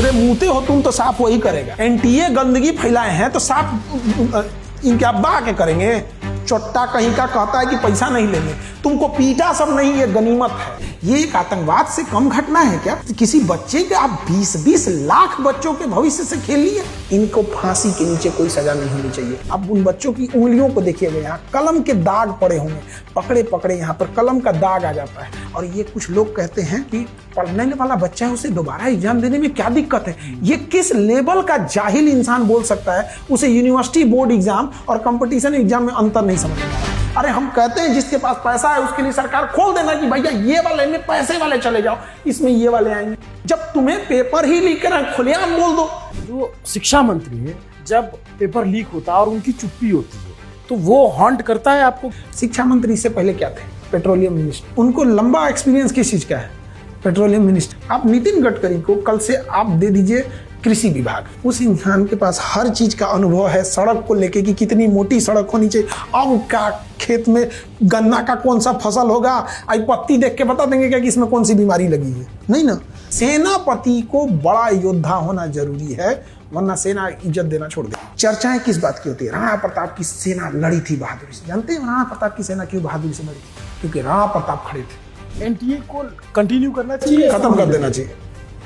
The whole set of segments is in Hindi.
दूसरे मुंहते हो तुम तो साफ वही करेगा। एनटीए गंदगी फैलाए हैं तो साफ इनके अब्बा के करेंगे। चोट्टा कहीं का कहता है कि पैसा नहीं लेंगे, तुमको पीटा सब नहीं, ये गनीमत है। ये एक आतंकवाद से कम घटना है क्या? किसी बच्चे के आप 20-20 लाख बच्चों के भविष्य से खेल लिए। इनको फांसी के नीचे कोई सजा नहीं होनी चाहिए। अब उन बच्चों की उंगलियों को देखिएगा, यहाँ कलम के दाग पड़े होंगे, पकड़े पकड़े यहाँ पर कलम का दाग आ जाता है। और ये कुछ लोग कहते हैं कि पढ़ने वाला बच्चा है, उसे दोबारा एग्जाम देने में क्या दिक्कत है? ये किस लेवल का जाहिल इंसान बोल सकता है उसे यूनिवर्सिटी बोर्ड एग्जाम और कंपटीशन एग्जाम में अंतर नहीं समझ में आ रहा? अरे हम कहते हैं जिसके पास पैसा है उसके लिए सरकार खोल देना कि भैया ये वाले में पैसे वाले चले जाओ, इसमें ये वाले आएंगे। जब तुम्हें पेपर ही लीक करना है, खुलेआम बोल दो। जो शिक्षा मंत्री है, जब पेपर लीक होता है और उनकी चुप्पी होती है तो वो हॉन्ट करता है आपको। शिक्षा मंत्री से पहले क्या थे? Petroleum minister. उनको लंबा एक्सपीरियंस किस चीज का है? Petroleum minister. आप नितिन गडकरी को कल से आप दे दीजिए कृषि विभाग। उस इंसान के पास हर चीज का अनुभव है, सड़क को लेके कि कितनी मोटी सड़क होनी चाहिए, अब क्या खेत में गन्ना का कौन सा फसल होगा, आई पत्ती देख के बता देंगे क्या कि इसमें कौन सी बीमारी लगी है? नहीं ना। सेनापति को बड़ा योद्धा होना जरूरी है, वरना सेना इज्जत देना छोड़ दे। चर्चाएं किस बात की होती है? राणा प्रताप की सेना लड़ी थी बहादुरी से। जानते हैं राणा प्रताप की सेना क्यों बहादुरी से लड़ी थी? क्योंकि राणा प्रताप खड़े थे। एनटीए को कंटिन्यू करना चाहिए, खत्म कर देना चाहिए।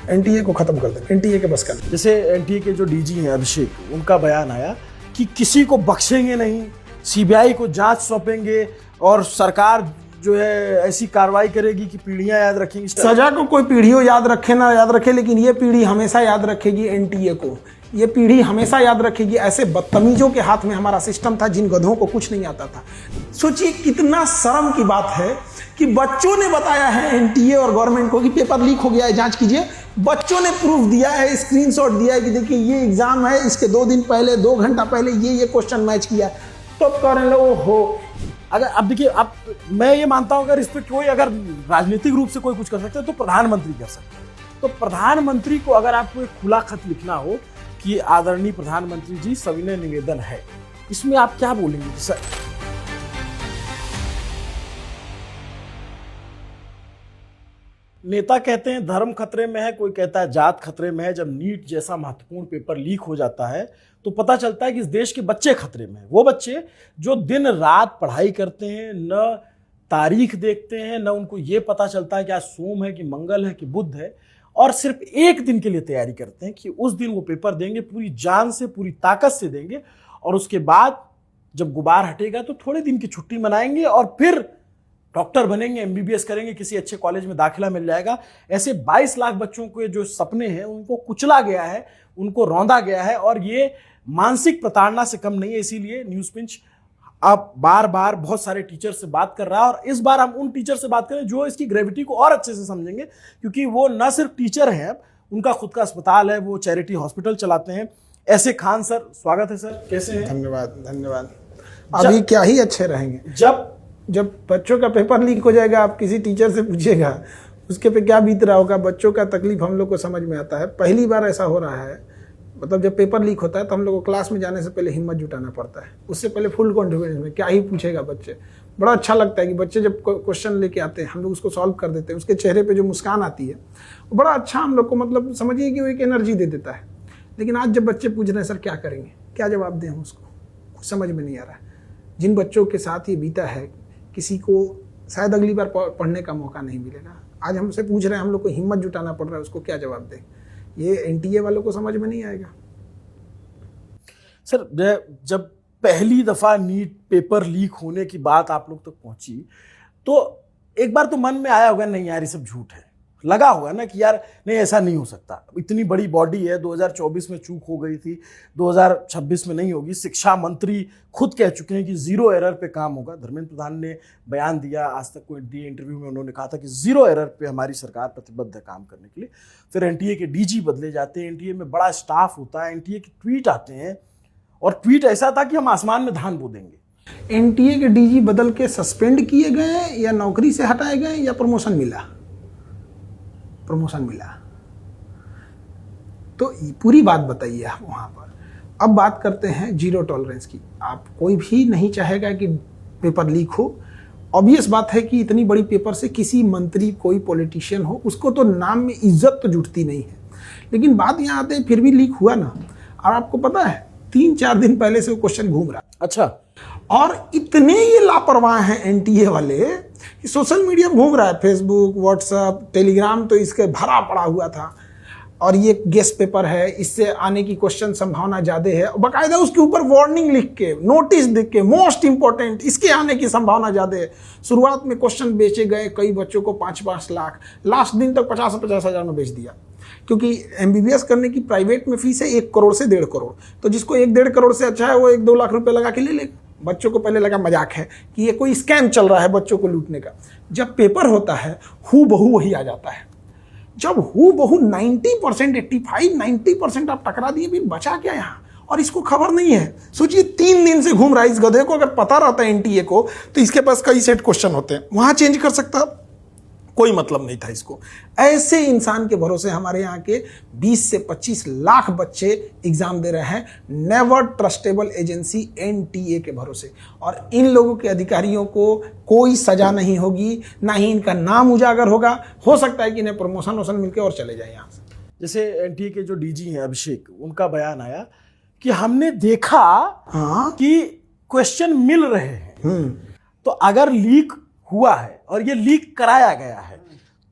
एनटीए को खत्म कर देना, एनटीए के बस का। जैसे एनटीए के जो डीजी हैं अभिषेक, उनका बयान आया कि किसी को बख्शेंगे नहीं, सीबीआई को जांच सौंपेंगे और सरकार जो है ऐसी कार्रवाई करेगी कि पीढ़ियां याद रखेंगी। सजा को कोई पीढ़ियों याद रखे ना याद रखे, लेकिन ये पीढ़ी हमेशा याद रखेगी एनटीए को। ये पीढ़ी हमेशा याद रखेगी ऐसे बदतमीजों के हाथ में हमारा सिस्टम था, जिन गधों को कुछ नहीं आता था। सोचिए कितना शर्म की बात है कि बच्चों ने बताया है एनटीए और गवर्नमेंट को कि पेपर लीक हो गया है, जांच कीजिए। बच्चों ने प्रूफ दिया है, स्क्रीनशॉट दिया है कि देखिए ये एग्जाम है, इसके 2 दिन पहले 2 घंटा पहले ये क्वेश्चन मैच किया। तो कह रहे हैं ओहो। अगर अब देखिए, आप मैं ये मानता हूं अगर इस पर कोई अगर राजनीतिक रूप से कोई कुछ कर सकता है तो प्रधानमंत्री कर सकते हैं। तो प्रधानमंत्री को अगर आपको एक खुला खत लिखना हो कि आदरणीय प्रधानमंत्री जी, सविनय निवेदन है, इसमें आप क्या बोलेंगे सर? नेता कहते हैं धर्म खतरे में है, कोई कहता है जात खतरे में है। जब नीट जैसा महत्वपूर्ण पेपर लीक हो जाता है तो पता चलता है कि इस देश के बच्चे खतरे में हैं। वो बच्चे जो दिन रात पढ़ाई करते हैं, न तारीख देखते हैं, न उनको ये पता चलता है कि आज सोम है कि मंगल है कि बुध है, और सिर्फ एक दिन के लिए तैयारी करते हैं कि उस दिन वो पेपर देंगे, पूरी जान से पूरी ताकत से देंगे, और उसके बाद जब गुबार हटेगा तो थोड़े दिन की छुट्टी मनाएंगे और फिर डॉक्टर बनेंगे, एमबीबीएस करेंगे, किसी अच्छे कॉलेज में दाखिला मिल जाएगा। ऐसे 22 लाख बच्चों के जो सपने हैं उनको कुचला गया है, उनको रौंदा गया है, और ये मानसिक प्रताड़ना से कम नहीं है। इसीलिए न्यूज पिंच अब बार बार बहुत सारे टीचर से बात कर रहा है, और इस बार हम उन टीचर से बात करें जो इसकी ग्रेविटी को और अच्छे से समझेंगे, क्योंकि वो न सिर्फ टीचर हैं, उनका खुद का अस्पताल है, वो चैरिटी हॉस्पिटल चलाते हैं। ऐसे खान सर, स्वागत है सर, कैसे हैं? धन्यवाद धन्यवाद। अभी क्या ही अच्छे रहेंगे। जब बच्चों का पेपर लीक हो जाएगा, आप किसी टीचर से पूछिएगा उसके पे क्या बीत रहा होगा। बच्चों का तकलीफ हम लोग को समझ में आता है। पहली बार ऐसा हो रहा है, मतलब जब पेपर लीक होता है तो हम लोग को क्लास में जाने से पहले हिम्मत जुटाना पड़ता है। उससे पहले फुल कॉन्फिडेंस में क्या ही पूछेगा बच्चे। बड़ा अच्छा लगता है कि बच्चे जब क्वेश्चन लेके आते हैं, हम लोग उसको सॉल्व कर देते हैं, उसके चेहरे पे जो मुस्कान आती है वो बड़ा अच्छा हम लोग को, मतलब समझिए कि वो एक एनर्जी दे देता है। लेकिन आज जब बच्चे पूछ रहे हैं सर क्या करेंगे, क्या जवाब दें हम उसको, कुछ समझ में नहीं आ रहा है। जिन बच्चों के साथ ये बीता है, किसी को शायद अगली बार पढ़ने का मौका नहीं मिलेगा। आज हमसे पूछ रहे हैं, हम लोग को हिम्मत जुटाना पड़ रहा है, उसको क्या जवाब दें? ये एनटीए वालों को समझ में नहीं आएगा। सर, जब पहली दफा नीट पेपर लीक होने की बात आप लोग तक पहुंची तो एक बार तो मन में आया होगा नहीं यार ये सब झूठ है, लगा होगा ना कि यार नहीं ऐसा नहीं हो सकता, इतनी बड़ी बॉडी है, 2024 में चूक हो गई थी, 2026 में नहीं होगी। शिक्षा मंत्री खुद कह चुके हैं कि 0 एरर पे काम होगा। धर्मेंद्र प्रधान ने बयान दिया, आज तक को दिए इंटरव्यू में, उन्होंने कहा था कि 0 एरर पे हमारी सरकार प्रतिबद्ध है काम करने के लिए। फिर एनटीए के डीजी बदले जाते हैं, एनटीए में बड़ा स्टाफ होता है, एनटीए के ट्वीट आते हैं, और ट्वीट ऐसा था कि हम आसमान में धान बो देंगे। एनटीए के डीजी बदल के सस्पेंड किए गए या नौकरी से हटाए गए या प्रमोशन मिला? प्रमोशन मिला। तो पूरी बात बताइए आप वहां पर। अब बात करते हैं जीरो टॉलरेंस की। आप कोई भी नहीं चाहेगा कि पेपर लीक हो। ऑब्वियस बात है कि इतनी बड़ी पेपर से किसी मंत्री, कोई पॉलिटिशियन हो, उसको तो नाम में इज्जत तो जुटती नहीं है। लेकिन बात यहाँ आते हैं फिर भी लीक हुआ ना। और आपको पता है 3-4 दिन पहले से वो क्वेश्चन घूम रहा है। अच्छा, और इतने ये लापरवाह हैं एनटीए वाले कि सोशल मीडिया में घूम रहा है, फेसबुक, व्हाट्सएप, टेलीग्राम तो इसके भरा पड़ा हुआ था। और ये गेस्ट पेपर है, इससे आने की क्वेश्चन संभावना ज़्यादा है। बाकायदा उसके ऊपर वार्निंग लिख के, नोटिस लिख के, मोस्ट इंपॉर्टेंट, इसके आने की संभावना ज़्यादा है। शुरुआत में क्वेश्चन बेचे गए कई बच्चों को 5-5 लाख, लास्ट दिन तक 50-50 हज़ार में बेच दिया। क्योंकि एमबीबीएस करने की प्राइवेट में फीस है 1 करोड़ से 1.5 करोड़। तो जिसको 1-1.5 करोड़ से अच्छा है वो 1-2 लाख रुपए लगा के ले ले। बच्चों को पहले लगा मजाक है कि ये कोई स्कैम चल रहा है बच्चों को लूटने का। जब पेपर होता है हू बहू वही आ जाता है। जब हू बहू 90%, 85-90% आप टकरा दिए, फिर बचा क्या यहाँ? और इसको खबर नहीं है। सोचिए 3 दिन से घूम रहा है इस गधे को। अगर पता रहता है एनटीए को तो इसके पास कई सेट क्वेश्चन होते हैं, वहां चेंज कर सकता, कोई मतलब नहीं था इसको। ऐसे इंसान के भरोसे हमारे यहाँ के 20 से 25 लाख बच्चे एग्जाम दे रहे हैं, नेवर ट्रस्टेबल एजेंसी एनटीए के भरोसे। और इन लोगों के अधिकारियों को कोई सजा नहीं होगी, ना ही इनका नाम उजागर होगा। हो सकता है कि इन्हें प्रमोशन वोशन मिलकर और चले जाए यहाँ से। जैसे एनटीए के जो डीजी हैं अभिषेक, उनका बयान आया कि हमने देखा कि क्वेश्चन मिल रहे हैं, तो अगर लीक हुआ है और ये लीक कराया गया है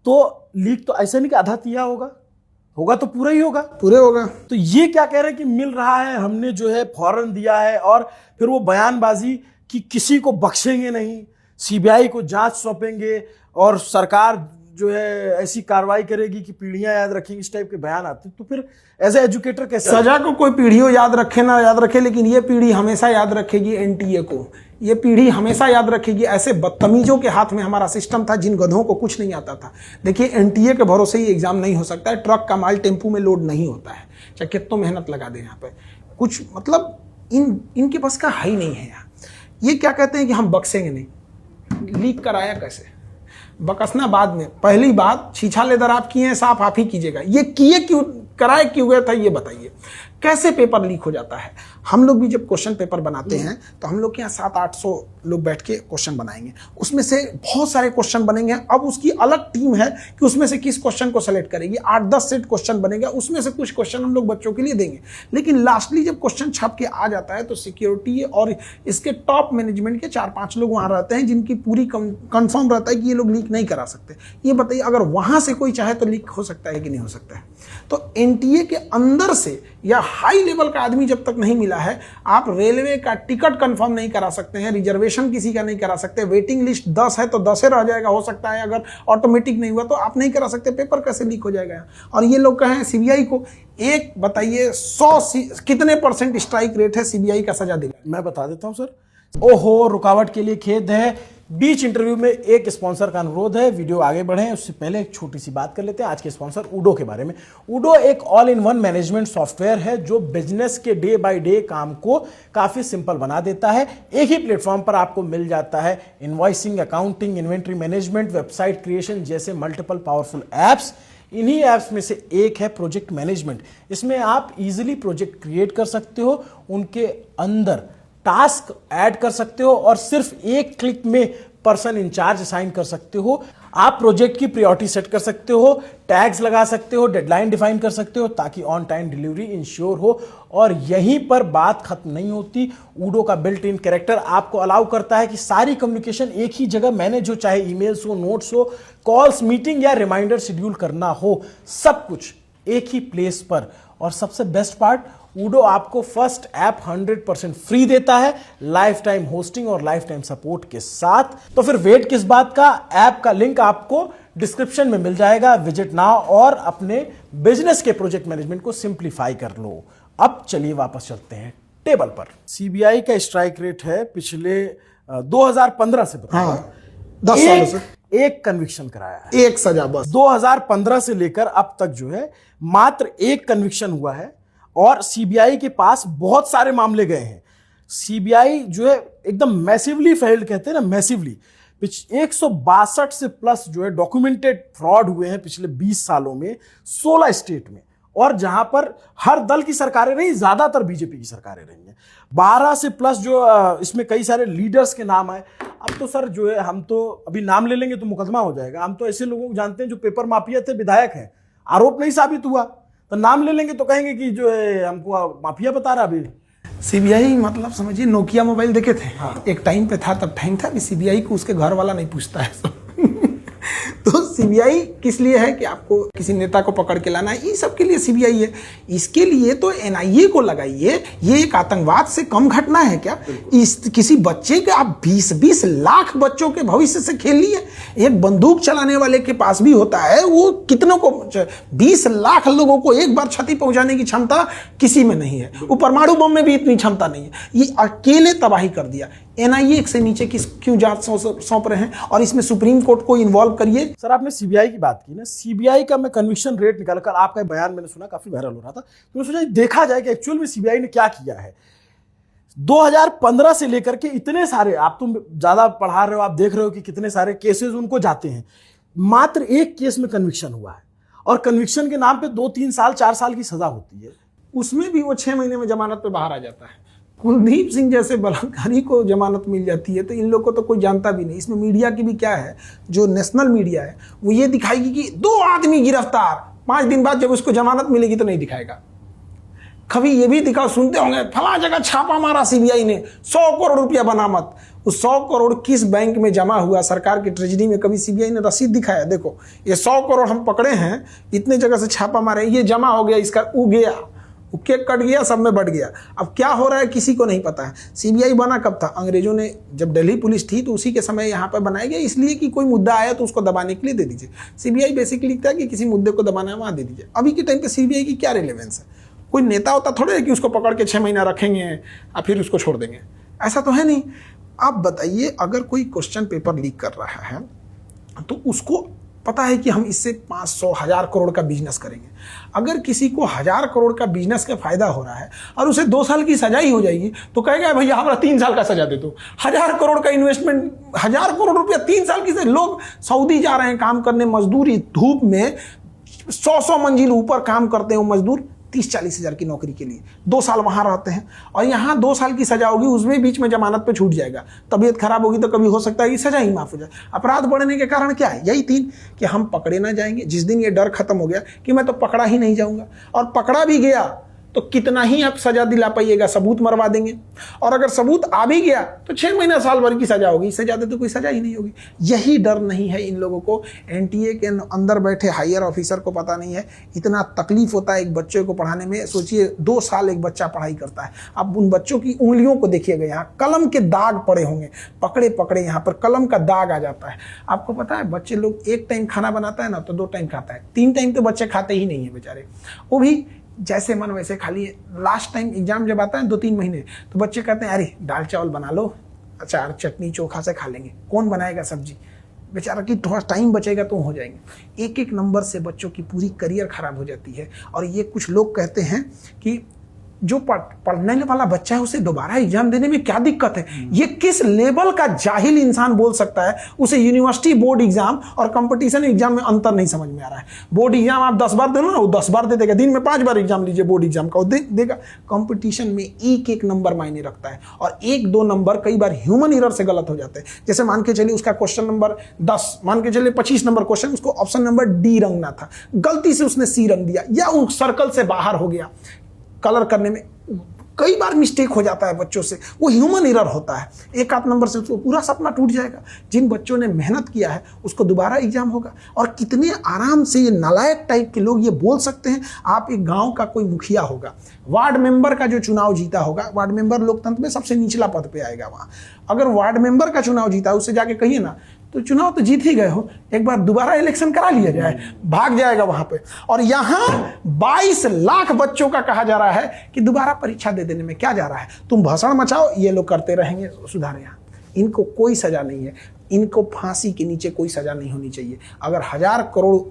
तो लीक तो ऐसे नहीं कि आधा तिया होगा तो पूरा ही होगा, पूरे होगा। तो ये क्या कह रहे हैं कि मिल रहा है, हमने जो है फौरन दिया है। और फिर वो बयानबाजी कि किसी को बख्शेंगे नहीं, सीबीआई को जांच सौंपेंगे और सरकार जो है ऐसी कार्रवाई करेगी कि पीढ़ियां याद रखेंगी, इस टाइप के बयान आते हैं। तो फिर एज ए एजुकेटर कैसे? सजा को कोई पीढ़ियों याद रखे ना याद रखे, लेकिन ये पीढ़ी हमेशा याद रखेगी एनटीए को। ये पीढ़ी हमेशा याद रखेगी ऐसे बदतमीजों के हाथ में हमारा सिस्टम था, जिन गधों को कुछ नहीं आता था। देखिए एनटीए के भरोसे ही एग्जाम नहीं हो सकता है। ट्रक का माल टेम्पू में लोड नहीं होता है, चाहे कितना मेहनत लगा दे यहाँ पे। कुछ मतलब इनके पास का है ही नहीं है यहाँ। ये क्या कहते हैं कि हम बख्शेंगे नहीं। लीक कराया कैसे? बकसना बाद में। पहली बात, छीछा लेदर आप किए हैं, साफ आप ही कीजिएगा। ये किए क्यों, कराए क्यों गया था, ये बताइए। कैसे पेपर लीक हो जाता है? हम लोग भी जब क्वेश्चन पेपर बनाते हैं तो हम लोग के यहाँ 700-800 लोग बैठ के क्वेश्चन बनाएंगे। उसमें से बहुत सारे क्वेश्चन बनेंगे। अब उसकी अलग टीम है कि उसमें से किस क्वेश्चन को सेलेक्ट करेगी। 8-10 सेट क्वेश्चन बनेगा, उसमें से कुछ क्वेश्चन हम लोग बच्चों के लिए देंगे। लेकिन लास्टली जब क्वेश्चन छप के आ जाता है तो सिक्योरिटी और इसके टॉप मैनेजमेंट के 4-5 लोग वहाँ रहते हैं, जिनकी पूरी कंफर्म रहता है कि ये लोग लीक नहीं करा सकते। ये बताइए, अगर वहाँ से कोई चाहे तो लीक हो सकता है कि नहीं हो सकता है? तो एनटीए के अंदर से या हाई लेवल का आदमी जब तक नहीं मिला है, आप रेलवे का टिकट कंफर्म नहीं करा सकते हैं, रिजर्वेशन किसी का नहीं करा सकते। वेटिंग लिस्ट 10 है तो 10 रह जाएगा, हो सकता है अगर ऑटोमेटिक नहीं हुआ तो आप नहीं करा सकते। पेपर कैसे लीक हो जाएगा? और ये लोग कहें सीबीआई को, एक बताइए 100 कितने % स्ट्राइक रेट है सीबीआई का सजा देगा? मैं बता देता हूं सर। ओहो, रुकावट के लिए खेद है। बीच इंटरव्यू में एक स्पॉन्सर का अनुरोध है, वीडियो आगे बढ़े उससे पहले एक छोटी सी बात कर लेते हैं आज के स्पॉन्सर ऊडो के बारे में। ऊडो एक all in one management software है जो बिजनेस के डे बाय डे काम को काफी सिंपल बना देता है। एक ही प्लेटफॉर्म पर आपको मिल जाता है invoicing, accounting, inventory management, website creation जैसे मल्टीपल पावरफुल एप्स। इन्हीं ऐप्स में से एक है प्रोजेक्ट मैनेजमेंट। इसमें आप इजीली प्रोजेक्ट क्रिएट कर सकते हो, उनके अंदर टास्क ऐड कर सकते हो और सिर्फ एक क्लिक में पर्सन इंचार्ज असाइन कर सकते हो। आप प्रोजेक्ट की प्रायोरिटी सेट कर सकते हो, टैग्स लगा सकते हो, डेडलाइन डिफाइन कर सकते हो ताकि ऑन टाइम डिलीवरी इंश्योर हो। और यहीं पर बात खत्म नहीं होती। ऊडो का बिल्ट इन कैरेक्टर आपको अलाउ करता है कि सारी कम्युनिकेशन एक ही जगह मैनेज हो, चाहे ईमेल्स हो, नोट्स हो, कॉल्स, मीटिंग या रिमाइंडर शेड्यूल करना हो, सब कुछ एक ही प्लेस पर। और सबसे बेस्ट पार्ट, ऊडो आपको फर्स्ट ऐप 100% फ्री देता है, लाइफ टाइम होस्टिंग और लाइफ टाइम सपोर्ट के साथ। तो फिर वेट किस बात का? ऐप का लिंक आपको डिस्क्रिप्शन में मिल जाएगा, विजिट नाउ और अपने बिजनेस के प्रोजेक्ट मैनेजमेंट को सिंप्लीफाई कर लो। अब चलिए वापस चलते हैं टेबल पर। सीबीआई का स्ट्राइक रेट है पिछले 2015 से, 10 सालों से एक कन्विक्शन कराया है, एक सजा बस। 2015 से लेकर अब तक जो है मात्र एक कन्विक्शन हुआ है और सीबीआई के पास बहुत सारे मामले गए हैं। सीबीआई जो है एकदम मैसिवली फेल्ड, कहते हैं ना, मैसिवली 162 से प्लस जो है डॉक्यूमेंटेड फ्रॉड हुए हैं पिछले 20 सालों में 16 स्टेट में। और जहां पर हर दल की सरकारें रही, ज्यादातर बीजेपी की सरकारें रही हैं। 12 से प्लस जो इसमें कई सारे लीडर्स के नाम आए। अब तो सर जो है, हम तो अभी नाम ले लेंगे तो मुकदमा हो जाएगा। हम तो ऐसे लोगों को जानते हैं जो पेपर माफिया थे, विधायक हैं, आरोप नहीं साबित हुआ, तो नाम ले लेंगे तो कहेंगे कि जो है हमको माफिया बता रहा अभी। सीबीआई मतलब समझिए नोकिया मोबाइल देखे थे, एक टाइम पे था, तब टाइम था कि सीबीआई को उसके घर वाला नहीं पूछता है तो सीबीआई किस लिए है कि आपको किसी नेता को पकड़ के लाना है, ये सब के लिए सीबीआई है। इसके लिए तो एनआईए को लगाइए। ये एक आतंकवाद से कम घटना है क्या? इस किसी बच्चे के आप 20-20 लाख बच्चों के भविष्य से खेल लिए। एक बंदूक चलाने वाले के पास भी होता है, वो कितनों को 20 लाख लोगों को एक बार क्षति पहुंचाने की क्षमता किसी में नहीं है। वो परमाणु बम में भी इतनी क्षमता नहीं है। ये अकेले तबाही कर दिया। एनआईए से नीचे क्यों जांच सौंप रहे हैं? और इसमें सुप्रीम कोर्ट को इन्वॉल्व करिए। सर आपने सीबीआई की बात की ना, सीबीआई का मैं कन्विक्शन रेट निकाल कर, आपका बयान मैंने सुना काफी वायरल हो रहा था, तो मैं सोचा देखा जाए कि एक्चुअल में सीबीआई ने क्या किया है। 2015 से लेकर के इतने सारे, आप तुम ज्यादा पढ़ा रहे हो, आप देख रहे हो कि कितने सारे केसेस उनको जाते हैं, मात्र एक केस में कन्विक्शन हुआ है और कन्विक्शन के नाम पे 2-3 साल 4 साल की सजा होती है। उसमें भी वो 6 महीने में जमानत पे बाहर आ जाता है। कुलदीप सिंह जैसे बलात्कारी को जमानत मिल जाती है तो इन लोग को तो कोई जानता भी नहीं। इसमें मीडिया की भी क्या है, जो नेशनल मीडिया है वो ये दिखाएगी कि 2 आदमी गिरफ्तार, 5 दिन बाद जब उसको जमानत मिलेगी तो नहीं दिखाएगा। कभी ये भी दिखाओ, सुनते होंगे फला जगह छापा मारा सीबीआई ने, 100 करोड़ रुपया बरामद। उस 100 करोड़ किस बैंक में जमा हुआ सरकार की ट्रेजरी में, कभी सीबीआई ने रसीद दिखाया? देखो ये 100 करोड़ हम पकड़े हैं, इतने जगह से छापा मारे, ये जमा हो गया, इसका उ गया, केक कट गया, सब में बढ़ गया। अब क्या हो रहा है किसी को नहीं पता है। सीबीआई बना कब था? अंग्रेजों ने, जब दिल्ली पुलिस थी तो उसी के समय यहाँ पर बनाया गया, इसलिए कि कोई मुद्दा आया तो उसको दबाने के लिए दे दीजिए। सीबीआई बेसिकली लिखता है कि किसी मुद्दे को दबाना है वहाँ दे दीजिए। अभी के टाइम पे सीबीआई की क्या रिलेवेंस है? कोई नेता होता थोड़े है कि उसको पकड़ के 6 महीना रखेंगे और फिर उसको छोड़ देंगे, ऐसा तो है नहीं। आप बताइए, अगर कोई क्वेश्चन पेपर लीक कर रहा है तो उसको पता है कि हम इससे 500-1000 करोड़ का बिजनेस करेंगे। अगर किसी को 1000 करोड़ का बिजनेस का फायदा हो रहा है और उसे 2 साल की सजा ही हो जाएगी तो कहेगा भैया हमारा 3 साल का सजा दे दो। 1000 करोड़ का इन्वेस्टमेंट, 1000 करोड़ रुपया 3 साल की से लोग सऊदी जा रहे हैं काम करने, मजदूरी धूप में 100 मंजिल ऊपर काम करते हैं मजदूर, 30-40 हज़ार की नौकरी के लिए 2 साल वहां रहते हैं और यहाँ 2 साल की सजा होगी, उसमें बीच में जमानत पे छूट जाएगा। तबीयत खराब होगी तो कभी हो सकता है कि सजा ही माफ हो जाए। अपराध बढ़ने के कारण क्या है? यही 3 कि हम पकड़े ना जाएंगे। जिस दिन ये डर खत्म हो गया कि मैं तो पकड़ा ही नहीं जाऊंगा, और पकड़ा भी गया तो कितना ही आप सजा दिला पाइएगा, सबूत मरवा देंगे। और अगर सबूत आ भी गया तो 6 महीना साल भर की सजा होगी, इससे ज्यादा तो कोई सजा ही नहीं होगी। यही डर नहीं है इन लोगों को। एनटीए के अंदर बैठे हायर ऑफिसर को पता नहीं है इतना तकलीफ होता है एक बच्चे को पढ़ाने में। सोचिए 2 साल एक बच्चा पढ़ाई करता है। अब उन बच्चों की उंगलियों को देखिएगा, यहाँ कलम के दाग पड़े होंगे, पकड़े पकड़े यहाँ पर कलम का दाग आ जाता है। आपको पता है बच्चे लोग एक टाइम खाना बनाता है ना तो 2 टाइम खाता है, 3 टाइम तो बच्चे खाते ही नहीं है बेचारे। वो भी जैसे मन वैसे खा लिए। लास्ट टाइम एग्जाम जब आता है 2-3 महीने तो बच्चे कहते हैं अरे दाल चावल बना लो, अचार चटनी चोखा से खा लेंगे, कौन बनाएगा सब्जी, बेचारा कि थोड़ा टाइम बचेगा तो हो जाएंगे। एक नंबर से बच्चों की पूरी करियर खराब हो जाती है। और ये कुछ लोग कहते हैं कि जो पढ़ने वाला बच्चा है उसे दोबारा एग्जाम देने में क्या दिक्कत है। ये किस लेवल का जाहिल इंसान बोल सकता है? उसे यूनिवर्सिटी बोर्ड एग्जाम और कंपटीशन एग्जाम में अंतर नहीं समझ में आ रहा है। बोर्ड एग्जाम आप 10 बार देना ना, वो 10 बार दे देगा। दिन में 5 बार एग्जाम लीजिए बोर्ड एग्जाम का, वो देगा। कंपटीशन में एक नंबर मायने रखता है और 1-2 नंबर कई बार ह्यूमन एरर से गलत हो जाते हैं। जैसे मान के चलिए उसका क्वेश्चन नंबर 10, मान के चलिए 25 नंबर क्वेश्चन, उसको ऑप्शन नंबर डी रंगना था, गलती से उसने सी रंग दिया या वो सर्कल से बाहर हो गया। कलर करने में कई बार मिस्टेक हो जाता है बच्चों से, वो ह्यूमन एरर होता है। 1-8 नंबर से उसको पूरा सपना टूट जाएगा। जिन बच्चों ने मेहनत किया है उसको दोबारा एग्जाम होगा। और कितने आराम से ये नालायक टाइप के लोग ये बोल सकते हैं। आप एक गांव का कोई मुखिया होगा, वार्ड मेंबर का जो चुनाव जीता होगा, वार्ड मेंबर लोकतंत्र में सबसे निचला पद पे आएगा वहां, अगर वार्ड मेंबर का चुनाव जीता उससे जाके कहिए ना तो चुनाव तो जीत ही गए हो, एक बार दोबारा इलेक्शन करा लिया जाए, भाग जाएगा वहां पे। और यहां 22 लाख बच्चों का कहा जा रहा है कि दोबारा परीक्षा दे देने में क्या जा रहा है, तुम भाषण मचाओ, ये लोग करते रहेंगे, सुधार। यहाँ इनको कोई सजा नहीं है, इनको फांसी के नीचे कोई सजा नहीं होनी चाहिए। अगर 1000 करोड़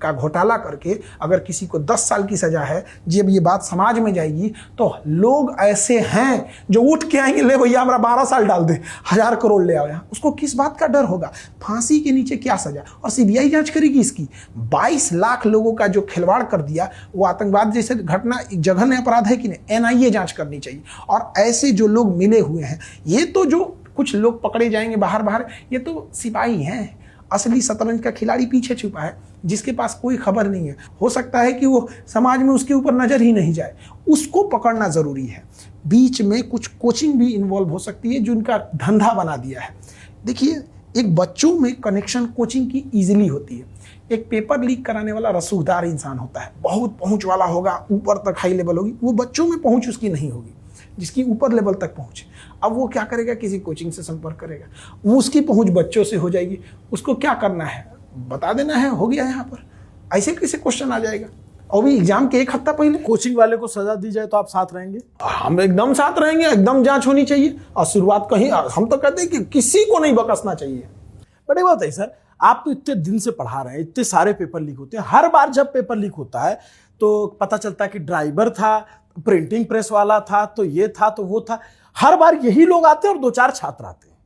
का घोटाला करके अगर किसी को 10 साल की सजा है, जब ये बात समाज में जाएगी तो लोग ऐसे हैं जो उठ के आएंगे, ले भैया हमारा 12 साल डाल दे, 1000 करोड़ ले आओ यहाँ। उसको किस बात का डर होगा? फांसी के नीचे क्या सजा? और सीबीआई जांच करेगी इसकी। 22 लाख लोगों का जो खिलवाड़ कर दिया वो आतंकवाद जैसे घटना जघन्य अपराध है कि नहीं? एनआईए जांच करनी चाहिए। और ऐसे जो लोग मिले हुए हैं, ये तो जो कुछ लोग पकड़े जाएंगे बाहर, ये तो सिपाही हैं। असली शतरंज का खिलाड़ी पीछे छुपा है, जिसके पास कोई खबर नहीं है। हो सकता है कि वो समाज में उसके ऊपर नजर ही नहीं जाए, उसको पकड़ना जरूरी है। बीच में कुछ कोचिंग भी इन्वॉल्व हो सकती है जो उनका धंधा बना दिया है। देखिए, एक बच्चों में कनेक्शन कोचिंग की इजीली होती है। एक पेपर लीक कराने वाला रसूखदार इंसान होता है, बहुत पहुंच वाला होगा, ऊपर तक हाई लेवल होगी। वो बच्चों में पहुंच उसकी नहीं होगी जिसकी ऊपर लेवल तक पहुंचे। अब वो क्या करेगा, किसी कोचिंग से संपर्क करेगा, वो उसकी पहुंच बच्चों से हो जाएगी। उसको क्या करना है, बता देना है, हो गया यहाँ पर। ऐसे कैसे क्वेश्चन आ जाएगा, और भी एग्जाम के 1 हफ्ता पहले। कोचिंग वाले को सजा दी जाए तो आप साथ रहेंगे? हम एकदम साथ रहेंगे, एकदम जांच होनी चाहिए। और शुरुआत कहीं, हम तो कहते हैं कि किसी को नहीं बकसना चाहिए। बट एक बात है सर, आप तो इतने दिन से पढ़ा रहे हैं, इतने सारे पेपर लीक होते हैं, हर बार जब पेपर लीक होता है तो पता चलता है कि ड्राइवर था, प्रिंटिंग प्रेस वाला था, तो ये था, तो वो था। हर बार यही लोग आते हैं और 2-4 छात्र आते हैं।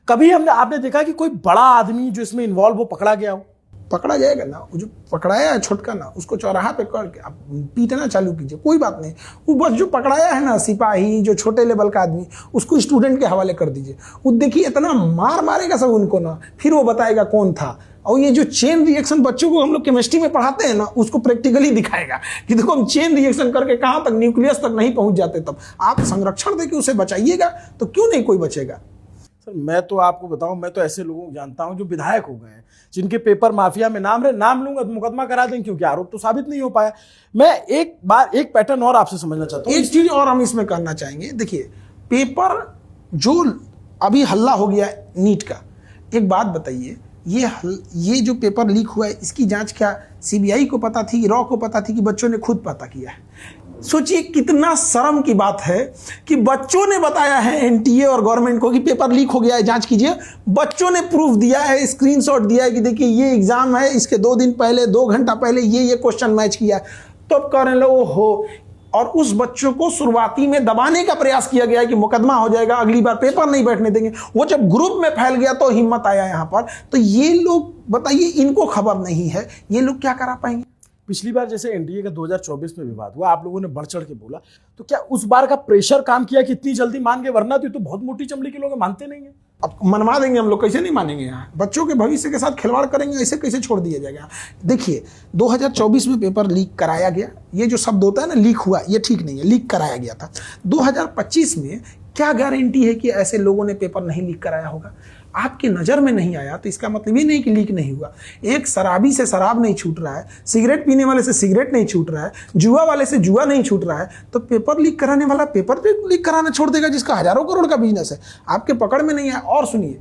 कभी आपने देखा कि कोई बड़ा आदमी जो इसमें इन्वॉल्व हो पकड़ा गया हो? पकड़ा जाएगा ना, वो जो पकड़ाया है छोटका ना, उसको चौराहा पे करके आप पीटना चालू कीजिए, कोई बात नहीं। वो बस जो पकड़ाया है ना, सिपाही, जो छोटे लेवल का आदमी, उसको स्टूडेंट के हवाले कर दीजिए। वो देखिए इतना मार मारेगा सब उनको ना, फिर वो बताएगा कौन था। और ये जो चेन रिएक्शन बच्चों को हम लोग केमिस्ट्री में पढ़ाते हैं ना, उसको प्रैक्टिकली दिखाएगा कि देखो हम चेन रिएक्शन करके कहाँ तक, न्यूक्लियस तक नहीं पहुंच जाते। तब आप संरक्षण देके उसे बचाइएगा तो क्यों नहीं कोई बचेगा। सर मैं तो आपको बताऊं, मैं तो ऐसे लोगों को जानता हूं जो विधायक हो गए हैं, जिनके पेपर माफिया में नाम लूंगा तो मुकदमा करा देंगे, क्योंकि आरोप तो साबित नहीं हो पाया। मैं एक पैटर्न और आपसे समझना चाहता हूं। एक चीज और हम इसमें करना चाहेंगे। देखिए, पेपर जो अभी हल्ला हो गया नीट का, एक बात बताइए, ये जो पेपर लीक हुआ है, इसकी जांच क्या सीबीआई को पता थी, रॉ को पता थी, कि बच्चों ने खुद पता किया है? सोचिए कितना शर्म की बात है कि बच्चों ने बताया है एनटीए और गवर्नमेंट को कि पेपर लीक हो गया है, जांच कीजिए। बच्चों ने प्रूफ दिया है, स्क्रीनशॉट दिया है कि देखिए ये एग्जाम है, इसके 2 दिन पहले, 2 घंटा पहले ये क्वेश्चन मैच किया है। तो अब कह रहे हैं हो, और उस बच्चों को शुरुआती में दबाने का प्रयास किया गया है कि मुकदमा हो जाएगा, अगली बार पेपर नहीं बैठने देंगे। वो जब ग्रुप में फैल गया तो हिम्मत आया यहाँ पर। तो ये लोग बताइए, इनको खबर नहीं है, ये लोग क्या करा पाएंगे? पिछली बार जैसे एनडीए का 2024 में विवाद हुआ, आप लोगों ने बढ़ चढ़ के बोला, तो क्या उस बार का प्रेशर काम किया कि इतनी जल्दी मान गए? वरना तो बहुत मोटी चमड़ी के लोग मानते नहीं है। अब मनवा देंगे हम लोग, कैसे नहीं मानेंगे? यहाँ बच्चों के भविष्य के साथ खिलवाड़ करेंगे, ऐसे कैसे छोड़ दिया जाएगा? देखिए, 2024 में पेपर लीक कराया गया, ये जो शब्द होता है ना, लीक हुआ, ये ठीक नहीं है, लीक कराया गया था। 2025 में क्या गारंटी है कि ऐसे लोगों ने पेपर नहीं लीक कराया होगा? आपकी नज़र में नहीं आया तो इसका मतलब ये नहीं कि लीक नहीं हुआ। एक शराबी से शराब नहीं छूट रहा है, सिगरेट पीने वाले से सिगरेट नहीं छूट रहा है, जुआ वाले से जुआ नहीं छूट रहा है, तो पेपर लीक कराने वाला पेपर भी लीक कराना छोड़ देगा, जिसका हजारों करोड़ का बिजनेस है, आपके पकड़ में नहीं आया। और सुनिए,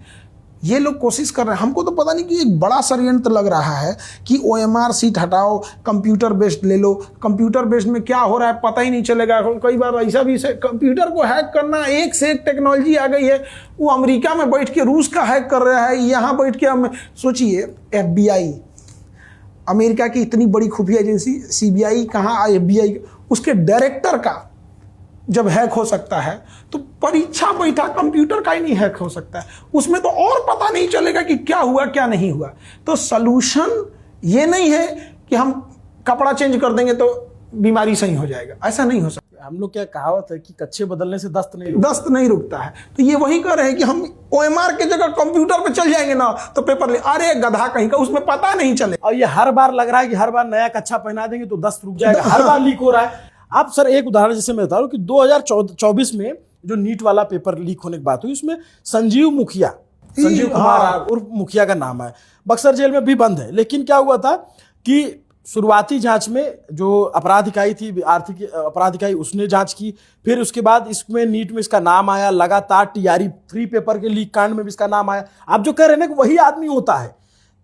ये लोग कोशिश कर रहे हैं, हमको तो पता नहीं कि एक बड़ा षड्यंत्र लग रहा है कि ओएमआर सीट हटाओ, कंप्यूटर बेस्ड ले लो। कंप्यूटर बेस्ड में क्या हो रहा है पता ही नहीं चलेगा। कई बार ऐसा भी, कंप्यूटर को हैक करना, एक से एक टेक्नोलॉजी आ गई है। वो अमेरिका में बैठ के रूस का हैक कर रहा है, यहाँ बैठ के हम सोचिए, FBI, अमेरिका की इतनी बड़ी खुफिया एजेंसी, CBI कहाँ, FBI, उसके डायरेक्टर का जब हैक हो सकता है, तो परीक्षा बैठा कंप्यूटर का ही नहीं हैक हो सकता है। उसमें तो और पता नहीं चलेगा कि क्या हुआ क्या नहीं हुआ। तो सलूशन ये नहीं है कि हम कपड़ा चेंज कर देंगे तो बीमारी सही हो जाएगा, ऐसा नहीं हो सकता। हम लोग क्या कहावत है कि कच्चे बदलने से दस्त नहीं रुकता है। तो ये वही कह रहे हैं कि हम OMR के जगह कंप्यूटर पे चल जाएंगे ना, तो पेपर ले, अरे गधा कहीं का, उसमें पता नहीं चले। और ये हर बार लग रहा है कि हर बार नया कच्छा पहना देंगे तो दस्त रुक जाएगा, हर बार लीक हो रहा है। आप सर एक उदाहरण जैसे मैं बता रहा हूँ कि 2024 में जो नीट वाला पेपर लीक होने की बात हुई, उसमें संजीव कुमार उर्फ मुखिया का नाम है, बक्सर जेल में भी बंद है। लेकिन क्या हुआ था कि शुरुआती जांच में जो अपराध इकाई थी, आर्थिक अपराध इकाई, उसने जांच की। फिर उसके बाद इसमें नीट में इसका नाम आया, लगातार TRE 3 पेपर के लीक कांड में भी इसका नाम आया। आप जो कह रहे हैं ना कि वही आदमी होता है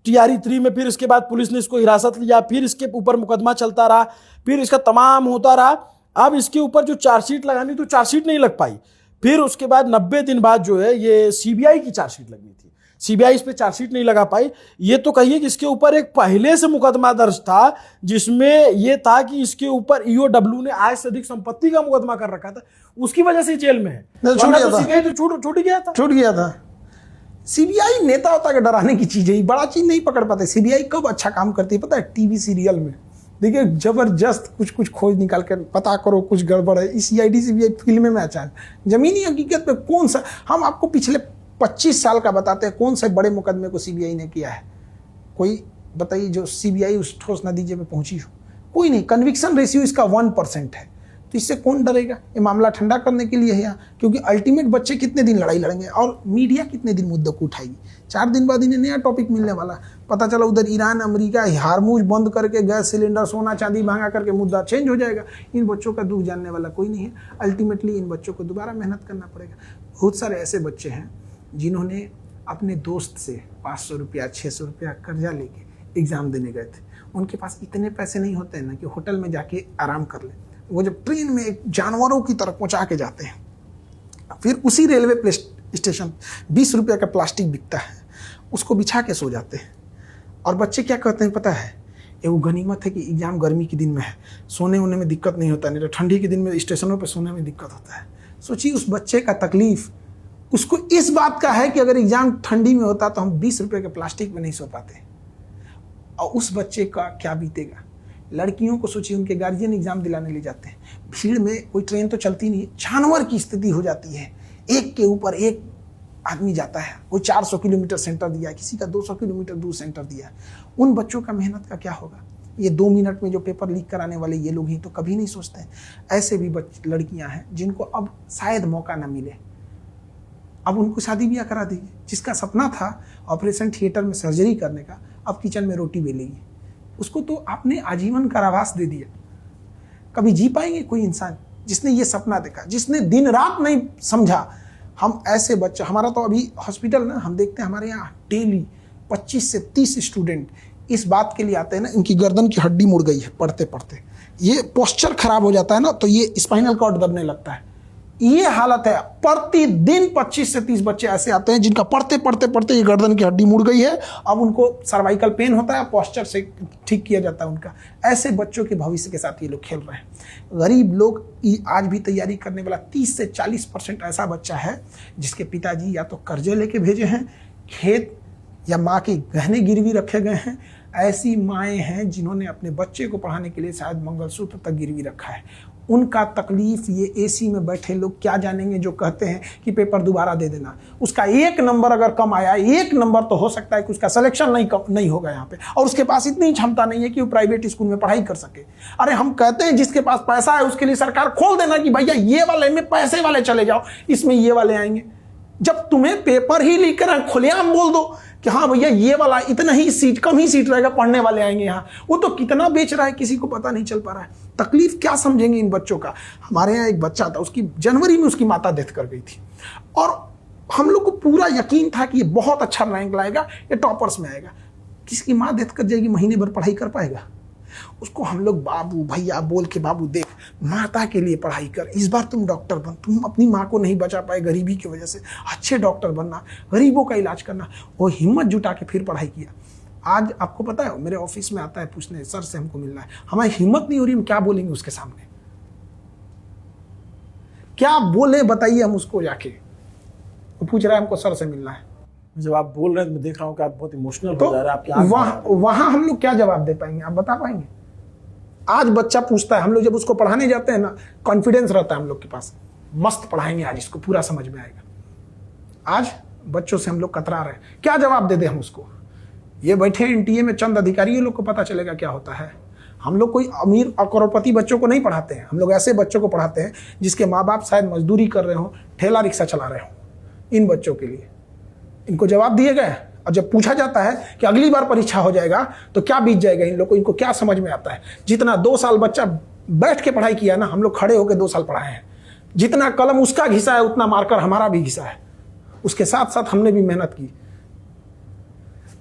TRE 3 में, फिर इसके बाद पुलिस ने इसको हिरासत लिया, फिर इसके ऊपर मुकदमा चलता रहा, फिर इसका तमाम होता रहा। अब इसके ऊपर जो चार्जशीट लगानी तो चार्जशीट नहीं लग पाई। फिर उसके बाद 90 दिन बाद जो है ये CBI की चार्जशीट लगनी थी, CBI इस पे चार्जशीट नहीं लगा पाई। ये तो कहिए कि इसके ऊपर एक पहले से मुकदमा दर्ज था, जिसमें ये था कि इसके ऊपर EOW ने आय से अधिक संपत्ति का मुकदमा कर रखा था, उसकी वजह से जेल में है। CBI तो छूट गया था। CBI नेता होता के डराने की चीज है, बड़ा चीज नहीं पकड़ पाते। CBI कब अच्छा काम करती है पता है? टीवी सीरियल में देखिए, जबरदस्त कुछ खोज निकाल कर पता करो कुछ गड़बड़ है। CID CBI फिल्म में अच्छा है, जमीनी हकीकत पे कौन सा, हम आपको पिछले 25 साल का बताते हैं कौन से बड़े मुकदमे को सीबीआई ने किया है? कोई बताइए जो सीबीआई उस ठोस नतीजे पे पहुंची हो? कोई नहीं। कन्विक्शन रेशियो इसका 1% है। तो इससे कौन डरेगा? ये मामला ठंडा करने के लिए है यहाँ, क्योंकि अल्टीमेट बच्चे कितने दिन लड़ाई लड़ेंगे और मीडिया कितने दिन मुद्दों को उठाएगी? 4 दिन बाद इन्हें नया टॉपिक मिलने वाला। पता चला उधर ईरान अमेरिका हार्मूज बंद करके गैस सिलेंडर सोना चांदी महंगा करके मुद्दा चेंज हो जाएगा। इन बच्चों का दुख जानने वाला कोई नहीं है। अल्टीमेटली इन बच्चों को दोबारा मेहनत करना पड़ेगा। बहुत सारे ऐसे बच्चे हैं जिन्होंने अपने दोस्त से 500 रुपया 600 रुपया कर्जा लेके एग्ज़ाम देने गए थे। उनके पास इतने पैसे नहीं होते हैं ना कि होटल में जाके आराम कर ले। वो जब ट्रेन में एक जानवरों की तरह पहुंचा के जाते हैं, फिर उसी रेलवे स्टेशन 20 रुपये का प्लास्टिक बिकता है, उसको बिछा के सो जाते हैं। और बच्चे क्या कहते हैं पता है? ये वो गनीमत है कि एग्जाम गर्मी के दिन में है, सोने वोने में दिक्कत नहीं होता, नहीं तो ठंडी के दिन में स्टेशनों पर सोने में दिक्कत होता है। सोचिए उस बच्चे का तकलीफ। उसको इस बात का है कि अगर एग्जाम ठंडी में होता तो हम 20 रुपये के प्लास्टिक में नहीं सो पाते। और उस बच्चे का क्या बीतेगा? लड़कियों को सोचिए, उनके गार्जियन एग्जाम दिलाने ले जाते हैं, भीड़ में कोई ट्रेन तो चलती नहीं है, जानवर की स्थिति हो जाती है। एक के ऊपर एक आदमी जाता है। कोई 400 किलोमीटर सेंटर दिया है, किसी का 200 किलोमीटर दूर सेंटर दिया है। उन बच्चों का मेहनत का क्या होगा? ये 2 मिनट में जो पेपर लीक कराने वाले ये लोग ही तो कभी नहीं सोचते हैं। ऐसे भी लड़कियां हैं जिनको अब शायद मौका ना मिले, अब उनको शादी ब्याह करा दीजिए। जिसका सपना था ऑपरेशन थिएटर में सर्जरी करने का, अब किचन में रोटी बेलेगी। उसको तो आपने आजीवन कारावास दे दिया। कभी जी पाएंगे कोई इंसान जिसने ये सपना देखा, जिसने दिन रात नहीं समझा? हम ऐसे बच्चे, हमारा तो अभी हॉस्पिटल ना, हम देखते हैं हमारे यहाँ डेली 25 से 30 स्टूडेंट इस बात के लिए आते हैं ना, इनकी गर्दन की हड्डी मुड़ गई है पढ़ते पढ़ते, ये पोस्चर खराब हो जाता है ना, तो ये स्पाइनल कॉर्ड दबने लगता है। ये हालत है। प्रतिदिन 25 से 30 बच्चे ऐसे आते हैं जिनका पढ़ते पढ़ते पढ़ते ये गर्दन की हड्डी मुड़ गई है, अब उनको सर्वाइकल पेन होता है, पोस्चर से ठीक किया जाता है उनका। ऐसे बच्चों के भविष्य के साथ ये लोग खेल रहे हैं। गरीब लोग आज भी तैयारी करने वाला 30 से 40% ऐसा बच्चा है जिसके पिताजी या तो कर्जे लेके भेजे हैं, खेत या माँ के गहने गिरवी रखे गए हैं। ऐसी माएँ हैं जिन्होंने अपने बच्चे को पढ़ाने के लिए शायद मंगलसूत्र तक गिरवी रखा है। उनका तकलीफ ये एसी में बैठे लोग क्या जानेंगे जो कहते हैं कि पेपर दोबारा दे देना। उसका 1 नंबर अगर कम आया, 1 नंबर, तो हो सकता है कि उसका सिलेक्शन नहीं होगा यहाँ पे, और उसके पास इतनी क्षमता नहीं है कि वो प्राइवेट स्कूल में पढ़ाई कर सके। अरे हम कहते हैं जिसके पास पैसा है उसके लिए सरकार खोल देना कि भैया ये वाले में पैसे वाले चले जाओ, इसमें ये वाले आएंगे। जब तुम्हें पेपर ही लीक करा, खुलेआम बोल दो कि हाँ भैया ये वाला इतना ही सीट, कम ही सीट रहेगा, पढ़ने वाले आएंगे यहाँ। वो तो कितना बेच रहा है किसी को पता नहीं चल पा रहा है। तकलीफ क्या समझेंगे इन बच्चों का? हमारे यहाँ एक बच्चा था, उसकी जनवरी में उसकी माता डेथ कर गई थी, और हम लोग को पूरा यकीन था कि ये बहुत अच्छा रैंक लाएगा, ये टॉपर्स में आएगा। किसकी माँ डेथ कर जाएगी, महीने भर पढ़ाई कर पाएगा? उसको हम लोग बाबू भैया बोल के, बाबू देख माता के लिए पढ़ाई कर, इस बार तुम डॉक्टर बन, तुम अपनी माँ को नहीं बचा पाए गरीबी की वजह से, अच्छे डॉक्टर बनना, गरीबों का इलाज करना। वो हिम्मत जुटा के फिर पढ़ाई किया। आज आपको पता है मेरे ऑफिस में आता है पूछने, सर से हमको मिलना है। हमारी हिम्मत नहीं हो रही, हम क्या बोलेंगे उसके सामने, क्या बोले बताइए हम उसको जाके। वो पूछ रहा है हमको सर से मिलना है। जब आप बोल रहे हैं तो मैं देख रहा हूँ कि आप बहुत इमोशनल तो हो जा रहे हैं। आपके वहां हम लोग क्या जवाब दे पाएंगे, आप बता पाएंगे? आज बच्चा पूछता है, हम लोग जब उसको पढ़ाने जाते हैं ना, कॉन्फिडेंस रहता है हम लोग के पास, मस्त पढ़ाएंगे आज, इसको पूरा समझ में आएगा। आज बच्चों से हम लोग कतरा रहे हैं, क्या जवाब दे दे हम उसको? ये बैठे एनटीए में चंद अधिकारी, ये लोग को पता चलेगा क्या होता है। हम लोग कोई अमीर और करोड़पति बच्चों को नहीं पढ़ाते हैं, हम लोग ऐसे बच्चों को पढ़ाते हैं जिसके माँ बाप शायद मजदूरी कर रहे हो, ठेला रिक्शा चला रहे हो। इन बच्चों के लिए इनको जवाब दिए गए, और जब पूछा जाता है कि अगली बार परीक्षा हो जाएगा तो क्या बीत जाएगा इन लोग को, इनको क्या समझ में आता है? जितना 2 साल बच्चा बैठ के पढ़ाई किया ना, हम लोग खड़े होकर 2 साल पढ़ाए हैं। जितना कलम उसका घिसा है उतना मार्कर हमारा भी घिसा है, उसके साथ साथ हमने भी मेहनत की।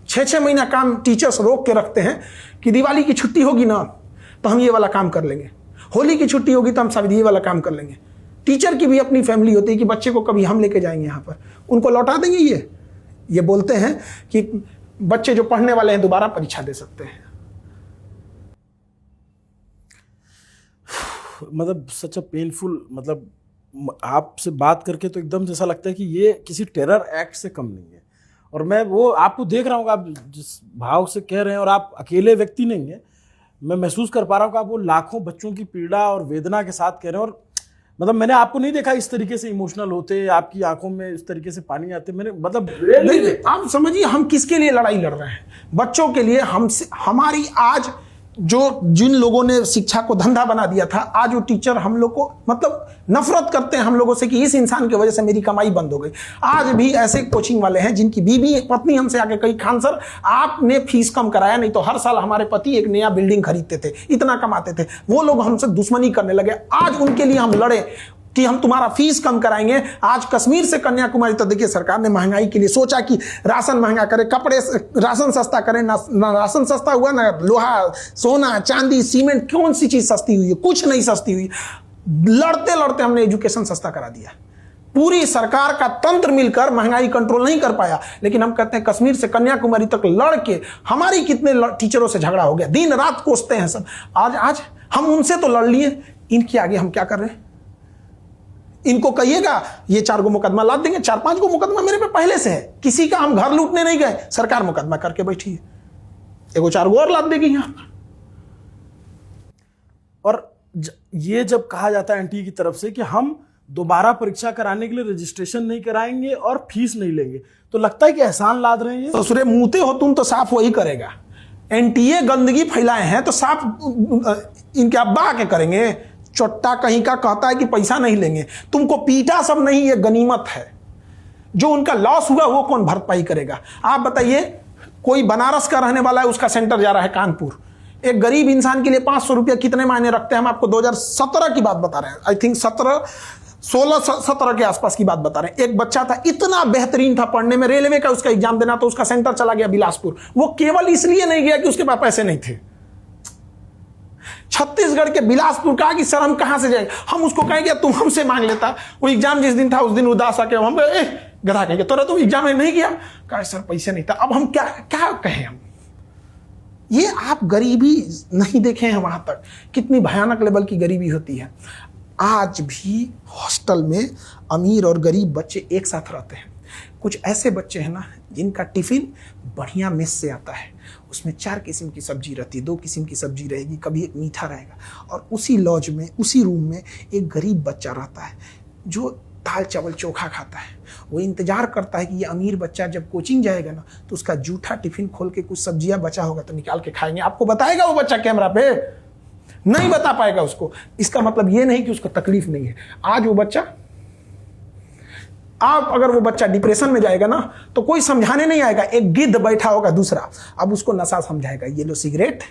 6-6 महीना काम टीचर्स रोक के रखते हैं कि दिवाली की छुट्टी होगी ना तो हम ये वाला काम कर लेंगे, होली की छुट्टी होगी तो हम सब ये वाला काम कर लेंगे। टीचर की भी अपनी फैमिली होती है कि बच्चे को कभी हम लेके जाएंगे यहाँ पर, उनको लौटा देंगे। ये बोलते हैं कि बच्चे जो पढ़ने वाले हैं दोबारा परीक्षा दे सकते हैं। मतलब सच अ पेनफुल, मतलब आपसे बात करके तो एकदम जैसा लगता है कि ये किसी टेरर एक्ट से कम नहीं है। और मैं वो आपको देख रहा हूँ, आप जिस भाव से कह रहे हैं, और आप अकेले व्यक्ति नहीं हैं, मैं महसूस कर पा रहा हूँ कि आप वो लाखों बच्चों की पीड़ा और वेदना के साथ कह रहे हैं। और मतलब मैंने आपको नहीं देखा इस तरीके से इमोशनल होते, आपकी आंखों में इस तरीके से पानी आते, मैंने मतलब नहीं, आप समझिए हम किसके लिए लड़ाई लड़ रहे हैं? बच्चों के लिए। हमसे हमारी आज जो जिन लोगों ने शिक्षा को धंधा बना दिया था, आज वो टीचर हम लोग को मतलब नफरत करते हैं हम लोगों से कि इस इंसान की वजह से मेरी कमाई बंद हो गई। आज भी ऐसे कोचिंग वाले हैं जिनकी बीवी पत्नी हमसे आके कही, खान सर आपने फीस कम कराया, नहीं तो हर साल हमारे पति एक नया बिल्डिंग खरीदते थे, इतना कमाते थे। वो लोग हमसे दुश्मनी करने लगे। आज उनके लिए हम लड़े कि हम तुम्हारा फीस कम कराएंगे। आज कश्मीर से कन्याकुमारी तक देखिए सरकार ने महंगाई के लिए सोचा कि राशन महंगा करे, कपड़े राशन सस्ता करें। ना राशन सस्ता हुआ, ना लोहा सोना चांदी सीमेंट, कौन सी चीज सस्ती हुई है? कुछ नहीं सस्ती हुई। लड़ते लड़ते हमने एजुकेशन सस्ता करा दिया। पूरी सरकार का तंत्र मिलकर महंगाई कंट्रोल नहीं कर पाया। लेकिन हम कहते हैं कश्मीर से कन्याकुमारी तक लड़ के हमारी कितने टीचरों से झगड़ा हो गया, दिन रात कोसते हैं सब। आज हम उनसे तो लड़ लिए, इनके आगे हम क्या कर रहे हैं? इनको कहिएगा ये 4 गो मुकदमा लाद देंगे। 4-5 गो मुकदमा मेरे पे पहले से है। किसी का हम घर लूटने नहीं गए, सरकार मुकदमा करके बैठी है, एगो 4 गो और लाद देगी यहां पर। और ये जब कहा जाता है एनटीए की तरफ से कि हम दोबारा परीक्षा कराने के लिए रजिस्ट्रेशन नहीं कराएंगे और फीस नहीं लेंगे, तो लगता है कि एहसान लाद रहे हैं। ससुरे मुंहते हो तुम तो साफ वही करेगा। एनटीए गंदगी फैलाए हैं तो साफ इनके अब्बा के करेंगे। चोट्टा कहीं का कहता है कि पैसा नहीं लेंगे। तुमको पीटा सब नहीं, ये गनीमत है। जो उनका लॉस हुआ वो कौन भरपाई करेगा? आप बताइए, कोई बनारस का रहने वाला है, उसका सेंटर जा रहा है कानपुर। एक गरीब इंसान के लिए 500 रुपया कितने मायने रखते हैं? हम आपको 2017 की बात बता रहे हैं। आई थिंक 16-17 के आसपास की बात बता रहे हैं। एक बच्चा था, इतना बेहतरीन था पढ़ने में, रेलवे का उसका एग्जाम देना, तो उसका सेंटर चला गया बिलासपुर। वो केवल इसलिए नहीं गया कि उसके पास पैसे नहीं थे। छत्तीसगढ़ के बिलासपुर कहा कि सर हम कहां से जाएंगे? हम उसको कहेंगे तुम हमसे मांग लेता। वो एग्जाम जिस दिन था उस दिन उदास आके हम गधा कहेंगे तो तुम एग्जाम में नहीं किया? कहा सर पैसे नहीं था। अब हम क्या क्या कहें? हम ये आप गरीबी नहीं देखे हैं वहां तक, कितनी भयानक लेवल की गरीबी होती है। आज भी हॉस्टल में अमीर और गरीब बच्चे एक साथ रहते हैं। कुछ ऐसे बच्चे हैं ना जिनका टिफिन बढ़िया मेस से आता है, उसमें 4 किस्म की सब्जी रहती है, 2 किस्म की सब्जी रहेगी, कभी एक मीठा रहेगा। और उसी लॉज में, उसी रूम में एक गरीब बच्चा रहता है जो दाल चावल चोखा खाता है। वो इंतजार करता है कि ये अमीर बच्चा जब कोचिंग जाएगा ना तो उसका जूठा टिफिन खोल के कुछ सब्जियां बचा होगा तो निकाल के खाएंगे। आपको बताएगा वो बच्चा कैमरा पे? नहीं बता पाएगा उसको। इसका मतलब ये नहीं कि उसको तकलीफ नहीं है। आज वो बच्चा, आप अगर वो बच्चा डिप्रेशन में जाएगा ना तो कोई समझाने नहीं आएगा। एक गिद्ध बैठा होगा दूसरा, अब उसको नशा समझाएगा, ये लो सिगरेट,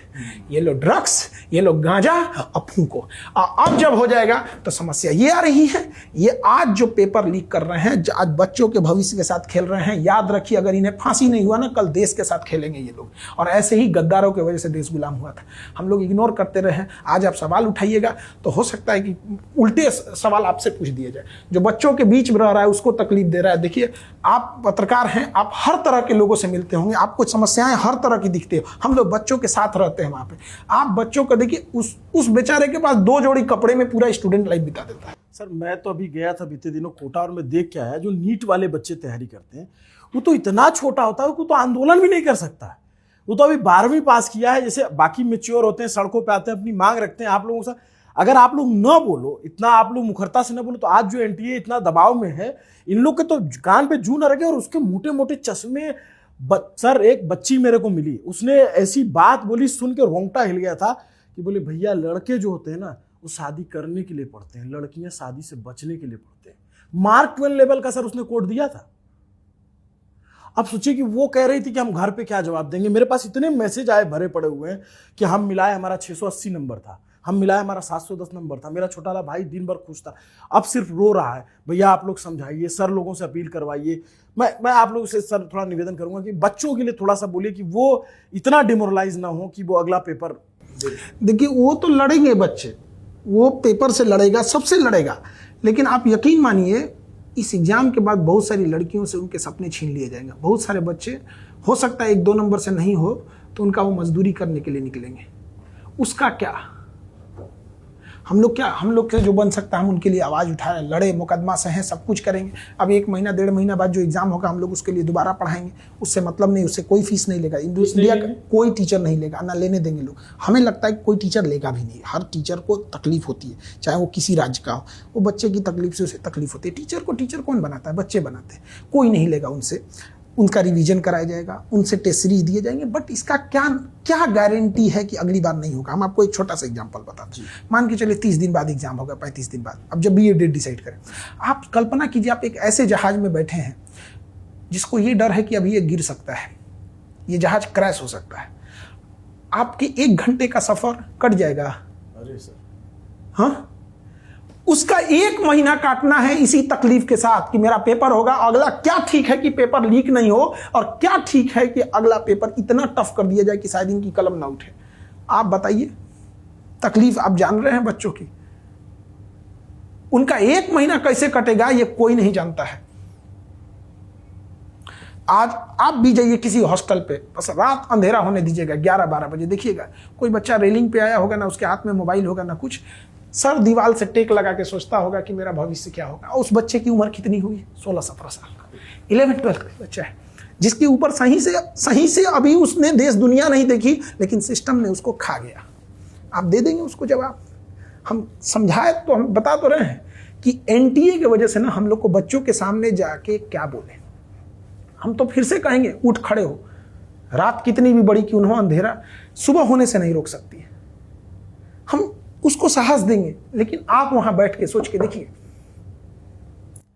ये लो ड्रग्स, ये लो गांजा, अब फूंको। अब जब हो जाएगा तो समस्या ये आ रही है। ये आज जो पेपर लीक कर रहे हैं, आज बच्चों के भविष्य के साथ खेल रहे हैं। याद रखिए, अगर इन्हें फांसी नहीं हुआ ना, कल देश के साथ खेलेंगे ये लोग। और ऐसे ही गद्दारों की वजह से देश गुलाम हुआ था। हम लोग इग्नोर करते रहे। आज आप सवाल उठाइएगा तो हो सकता है कि उल्टे सवाल आपसे पूछ दिए जाए। जो बच्चों के बीच में रह रहा है उसको तकलीफ दे रहा है। देखिए, आप पत्रकार हैं, आप हर तरह के लोगों से मिलते होंगे, आपको समस्याएं हर तरह की दिखती है। हम लोग बच्चों के साथ रहते हैं वहां पे। आप बच्चों को देखिए, उस बेचारे के पास 2 जोड़ी कपड़े में पूरा स्टूडेंट लाइफ बिता देता है। सर मैं तो अभी गया था बीते दिनों कोटा और मैं देख के आया, जो नीट वाले बच्चे तैयारी करते हैं वो तो इतना छोटा होता है, वो तो आंदोलन भी नहीं कर सकता है। वो तो अभी 12वीं पास किया है। जैसे बाकी मैच्योर होते हैं, सड़कों पे आते हैं, अपनी मांग रखते हैं। आप लोगों से अगर आप लोग न बोलो, इतना आप लोग मुखरता से न बोलो, तो आज जो एनटीए इतना दबाव में है, इन लोग के तो कान पे जू न रखे। और उसके मोटे मोटे चश्मे। सर एक बच्ची मेरे को मिली, उसने ऐसी बात बोली, सुन के रोंगटा हिल गया था कि बोले भैया लड़के जो होते हैं ना वो शादी करने के लिए पढ़ते हैं, लड़कियां शादी से बचने के लिए पढ़ते हैं। मार्क 12 लेवल का सर उसने कोड दिया था। अब सोचिए कि वो कह रही थी कि हम घर पे क्या जवाब देंगे। मेरे पास इतने मैसेज आए भरे पड़े हुए हैं कि हम मिलाए हमारा 680 नंबर था, हम मिलाए हमारा 710 नंबर था। मेरा छोटा वाला भाई दिन भर खुश था, अब सिर्फ रो रहा है। भैया आप लोग समझाइए, सर लोगों से अपील करवाइए। मैं आप लोगों से सर थोड़ा निवेदन करूंगा कि बच्चों के लिए थोड़ा सा बोलिए कि वो इतना डिमोरलाइज ना हो कि वो अगला पेपर। देखिए, वो तो लड़ेंगे बच्चे, वो पेपर से लड़ेगा, सबसे लड़ेगा। लेकिन आप यकीन मानिए, इस एग्जाम के बाद बहुत सारी लड़कियों से उनके सपने छीन लिए जाएंगे। बहुत सारे बच्चे, हो सकता है 1-2 नंबर से नहीं हो तो उनका वो मजदूरी करने के लिए निकलेंगे। उसका क्या? हम लोग से जो बन सकता है हम उनके लिए आवाज़ उठाएं, लड़े, मुकदमा सहें, सब कुछ करेंगे। अब 1 महीना 1.5 महीना बाद जो एग्ज़ाम होगा हम लोग उसके लिए दोबारा पढ़ाएंगे, उससे मतलब नहीं, उससे कोई फीस नहीं लेगा। इंडिया का कोई टीचर नहीं लेगा, ना लेने देंगे लोग। हमें लगता है कि कोई टीचर लेगा भी नहीं। हर टीचर को तकलीफ होती है, चाहे वो किसी राज्य का हो, वो बच्चे की तकलीफ से उसे तकलीफ होती है। टीचर को टीचर कौन बनाता है? बच्चे बनाते हैं। कोई नहीं लेगा उनसे, उनका रिवीजन कराया जाएगा, उनसे टेस्ट सीरीज दिए जाएंगे, बट इसका क्या गारंटी है कि अगली बार नहीं होगा? हम आपको एक छोटा सा एग्जांपल बताते हैं। मान के चलिए 30 दिन बाद एग्जाम होगा, 35 दिन बाद, अब जब भी ये डेट डिसाइड करें, आप कल्पना कीजिए आप एक ऐसे जहाज में बैठे हैं जिसको ये डर है कि अभी ये गिर सकता है, ये जहाज क्रैश हो सकता है। आपके 1 घंटे का सफर कट जाएगा। अरे सर, हाँ, उसका 1 महीना काटना है इसी तकलीफ के साथ कि मेरा पेपर होगा अगला। क्या ठीक है कि पेपर लीक नहीं हो, और क्या ठीक है कि अगला पेपर इतना टफ कर दिया जाए कि शायद इनकी कलम ना उठे। आप बताइए, तकलीफ आप जान रहे हैं बच्चों की। उनका 1 महीना कैसे कटेगा ये कोई नहीं जानता है। आज आप भी जाइए किसी हॉस्टल पे, बस रात अंधेरा होने दीजिएगा, 11-12 बजे, देखिएगा कोई बच्चा रेलिंग पे आया होगा, ना उसके हाथ में मोबाइल होगा ना कुछ, सर दीवार से टेक लगा के सोचता होगा कि मेरा भविष्य क्या होगा। उस बच्चे की उम्र कितनी हुई? 16-17 साल का, 11-12 का बच्चा है, जिसके ऊपर सही से अभी उसने देश दुनिया नहीं देखी, लेकिन सिस्टम ने उसको खा गया। आप दे देंगे उसको जवाब? हम समझाए तो, हम बता तो रहे हैं कि एनटीए की वजह से ना हम लोग को बच्चों के सामने जाके क्या बोले। हम तो फिर से कहेंगे, उठ खड़े हो। रात कितनी भी बड़ी क्यों न हो, अंधेरा सुबह होने से नहीं रोक सकती है। हम उसको साहस देंगे, लेकिन आप वहां बैठ के सोच के देखिए,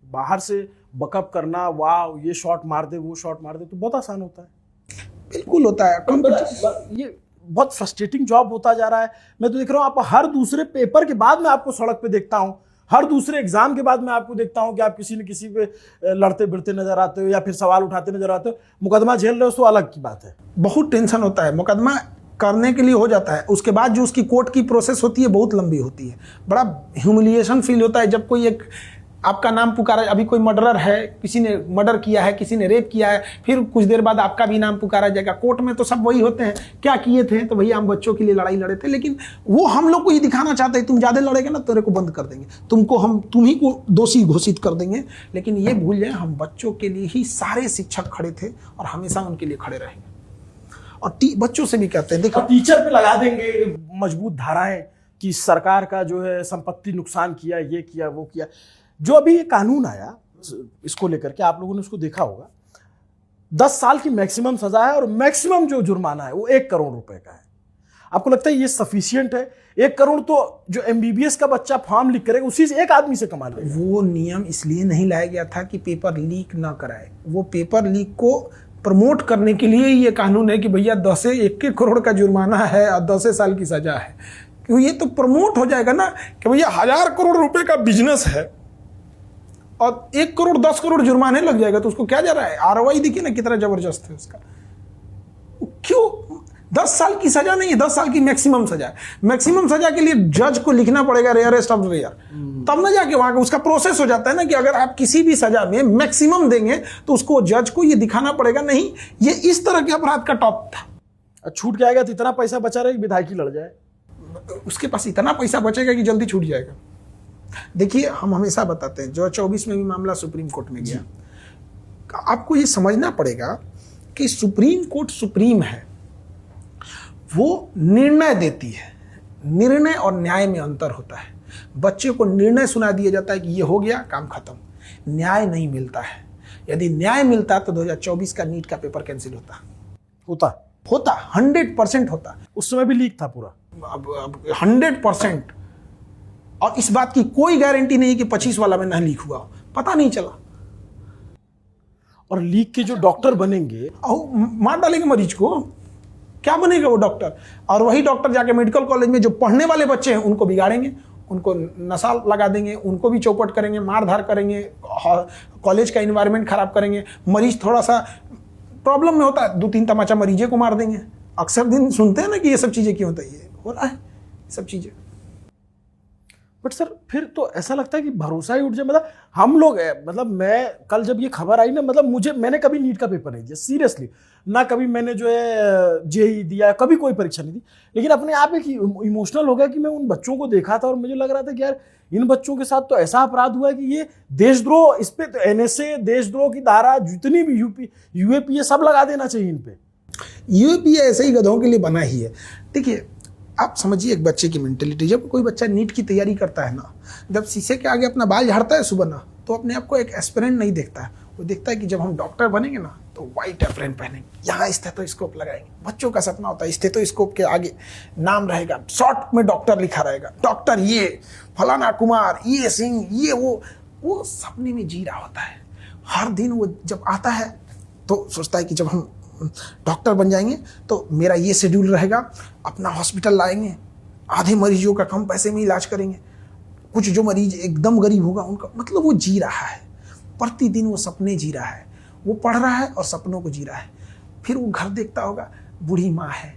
बाहर से बकअप करना, वाह ये शॉट मार दे, वो शॉट मार दे, तो बहुत आसान होता है। बिल्कुल होता है। ये बहुत फ्रस्ट्रेटिंग जॉब होता जा रहा है। मैं तो देख रहा हूं, आप हर दूसरे पेपर के बाद मैं आपको सड़क पे देखता हूं, हर दूसरे एग्जाम के बाद मैं आपको देखता हूं कि आप किसी न किसी पे लड़ते भिड़ते नजर आते हो, या फिर सवाल उठाते नजर आते हो। मुकदमा झेल रहे हो तो अलग की बात है। बहुत टेंशन होता है। मुकदमा करने के लिए हो जाता है, उसके बाद जो उसकी कोर्ट की प्रोसेस होती है बहुत लंबी होती है। बड़ा ह्यूमिलिएशन फील होता है जब कोई एक आपका नाम पुकारा। अभी कोई मर्डरर है, किसी ने मर्डर किया है, किसी ने रेप किया है, फिर कुछ देर बाद आपका भी नाम पुकारा जाएगा। कोर्ट में तो सब वही होते हैं, क्या किए थे? तो भैया हम बच्चों के लिए लड़ाई लड़े थे। लेकिन वो हम लोग को ये दिखाना चाहते हैं, तुम ज्यादा लड़ेगा ना तेरे को बंद कर देंगे, तुम ही को दोषी घोषित कर देंगे। लेकिन ये भूल जाए, हम बच्चों के लिए ही सारे शिक्षक खड़े थे और हमेशा उनके लिए खड़े रहेंगे। और बच्चों से भी कहते हैं, देखो टीचर पे लगा देंगे मजबूत धाराएं कि सरकार का जो है संपत्ति नुकसान किया, ये किया, वो किया। जो अभी ये कानून आया इसको लेकर के, आप लोगों ने उसको देखा होगा, 10 साल की मैक्सिमम सजा है और मैक्सिमम जो जुर्माना है वो 1 करोड़ रुपए का है। आपको लगता है ये सफिशियंट है? 1 करोड़ तो जो एमबीबीएस का बच्चा फॉर्म लिख करेगा उसी से एक आदमी से कमा लेगा। वो नियम इसलिए नहीं लाया गया था कि पेपर लीक ना कराए, वो पेपर लीक को प्रमोट करने के लिए ये कानून है कि भैया 10 से 1 करोड़ का जुर्माना है और 10 साल की सजा है। क्योंकि ये तो प्रमोट हो जाएगा ना कि भैया 1000 करोड़ रुपए का बिजनेस है और 1 करोड़ 10 करोड़ जुर्माने लग जाएगा, तो उसको क्या जा रहा है? आरओआई देखिए ना कितना जबरदस्त है उसका। क्यों 10 साल की सजा नहीं है, 10 साल की मैक्सिमम सजा है। मैक्सिमम सजा के लिए जज को लिखना पड़ेगा रेयरेस्ट ऑफ रेयर, तब ना जाके वहां उसका प्रोसेस हो जाता है ना कि अगर आप किसी भी सजा में मैक्सिमम देंगे तो उसको जज को ये दिखाना पड़ेगा, नहीं ये इस तरह के अपराध का टॉप था। छूट जाएगा तो इतना पैसा बचा रहे विधायकी लड़ जाए, उसके पास इतना पैसा बचेगा कि जल्दी छूट जाएगा। देखिए हम हमेशा बताते हैं, 2024 में भी मामला सुप्रीम कोर्ट में गया। आपको ये समझना पड़ेगा कि सुप्रीम कोर्ट सुप्रीम है, वो निर्णय देती है। निर्णय और न्याय में अंतर होता है। बच्चे को निर्णय सुना दिया जाता है कि ये हो गया, काम खत्म। न्याय नहीं मिलता है। यदि न्याय मिलता तो 2024 का नीट का पेपर कैंसिल होता 100% होता। उस समय भी लीक था पूरा, अब 100%। और इस बात की कोई गारंटी नहीं है कि 25 वाला में नहीं लीक हुआ, पता नहीं चला। और लीक के जो डॉक्टर बनेंगे मार डालेंगे मरीज को, क्या बनेगा वो डॉक्टर? और वही डॉक्टर जाके मेडिकल कॉलेज में जो पढ़ने वाले बच्चे हैं उनको बिगाड़ेंगे, उनको नशा लगा देंगे, उनको भी चौपट करेंगे, मारधार करेंगे, कॉलेज का एनवायरनमेंट खराब करेंगे। मरीज थोड़ा सा प्रॉब्लम में होता है, 2-3 तमाचा मरीजे को मार देंगे। अक्सर दिन सुनते हैं ना कि ये सब चीज़ें क्यों होता है, ये हो रहा है सब चीज़ें। बट सर फिर तो ऐसा लगता है कि भरोसा ही उठ जाए। मतलब हम लोग मतलब मैं कल जब ये खबर आई ना, मतलब मैंने कभी नीट का पेपर नहीं दिया सीरियसली, ना कभी मैंने जो है जेईई दिया, कभी कोई परीक्षा नहीं दी, लेकिन अपने आप एक इमोशनल हो गया कि मैं उन बच्चों को देखा था और मुझे लग रहा था कि यार इन बच्चों के साथ तो ऐसा अपराध हुआ है कि ये देशद्रोह, इस पे तो एनएसए, देशद्रोह की धारा, जितनी भी यूएपीए सब लगा देना चाहिए इन पे। यूएपीए ऐसे ही गधों के लिए बना ही है। देखिए आप समझिए एक बच्चे की मेंटेलिटी, जब कोई बच्चा नीट की तैयारी करता है ना, जब शीशे के आगे अपना बाल झाड़ता है सुबह ना, तो अपने आप को एक एस्पिरेंट नहीं देखता है, वो देखता है कि जब हम डॉक्टर बनेंगे ना तो व्हाइट एप्रेन पहनेंगे, यहाँ स्टेथोस्कोप लगाएंगे। बच्चों का सपना होता है स्टेथोस्कोप के आगे नाम रहेगा, शॉर्ट में डॉक्टर लिखा रहेगा, डॉक्टर ये फलाना कुमार, ये सिंह, ये वो सपने में जी रहा होता है। हर दिन वो जब आता है तो सोचता है कि जब हम डॉक्टर बन जाएंगे तो मेरा ये शेड्यूल रहेगा, अपना हॉस्पिटल लाएंगे, आधे मरीजों का कम पैसे में इलाज करेंगे, कुछ जो मरीज एकदम गरीब होगा उनका, मतलब वो जी रहा है प्रतिदिन, वो सपने जी रहा है, वो पढ़ रहा है और सपनों को जी रहा है। फिर वो घर देखता होगा, बूढ़ी माँ है,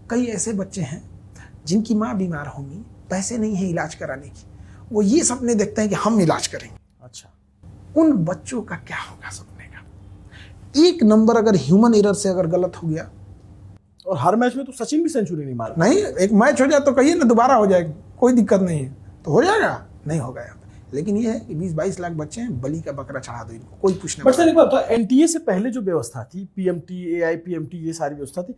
कई ऐसे बच्चे हैं जिनकी माँ बीमार होंगी, पैसे नहीं है इलाज कराने की, वो ये सपने देखते हैं कि हम इलाज करेंगे। अच्छा, उन बच्चों का क्या होगा सपने का? एक नंबर अगर ह्यूमन एरर से अगर गलत हो गया, और हर मैच में तो सचिन भी सेंचुरी नहीं मारा। नहीं, एक मैच हो जाए तो कहिए ना दोबारा हो जाएगा, कोई दिक्कत नहीं है, तो हो जाएगा, नहीं होगा यहाँ पे। लेकिन ये है कि 20-22 लाख बच्चे हैं, बली का बकरा चढ़ा दो इनको, कोई पूछने बट सर एक बात, तो एनटीए से पहले जो व्यवस्था थी, पीएमटी, एआईपीएमटी, ये सारी व्यवस्था थी,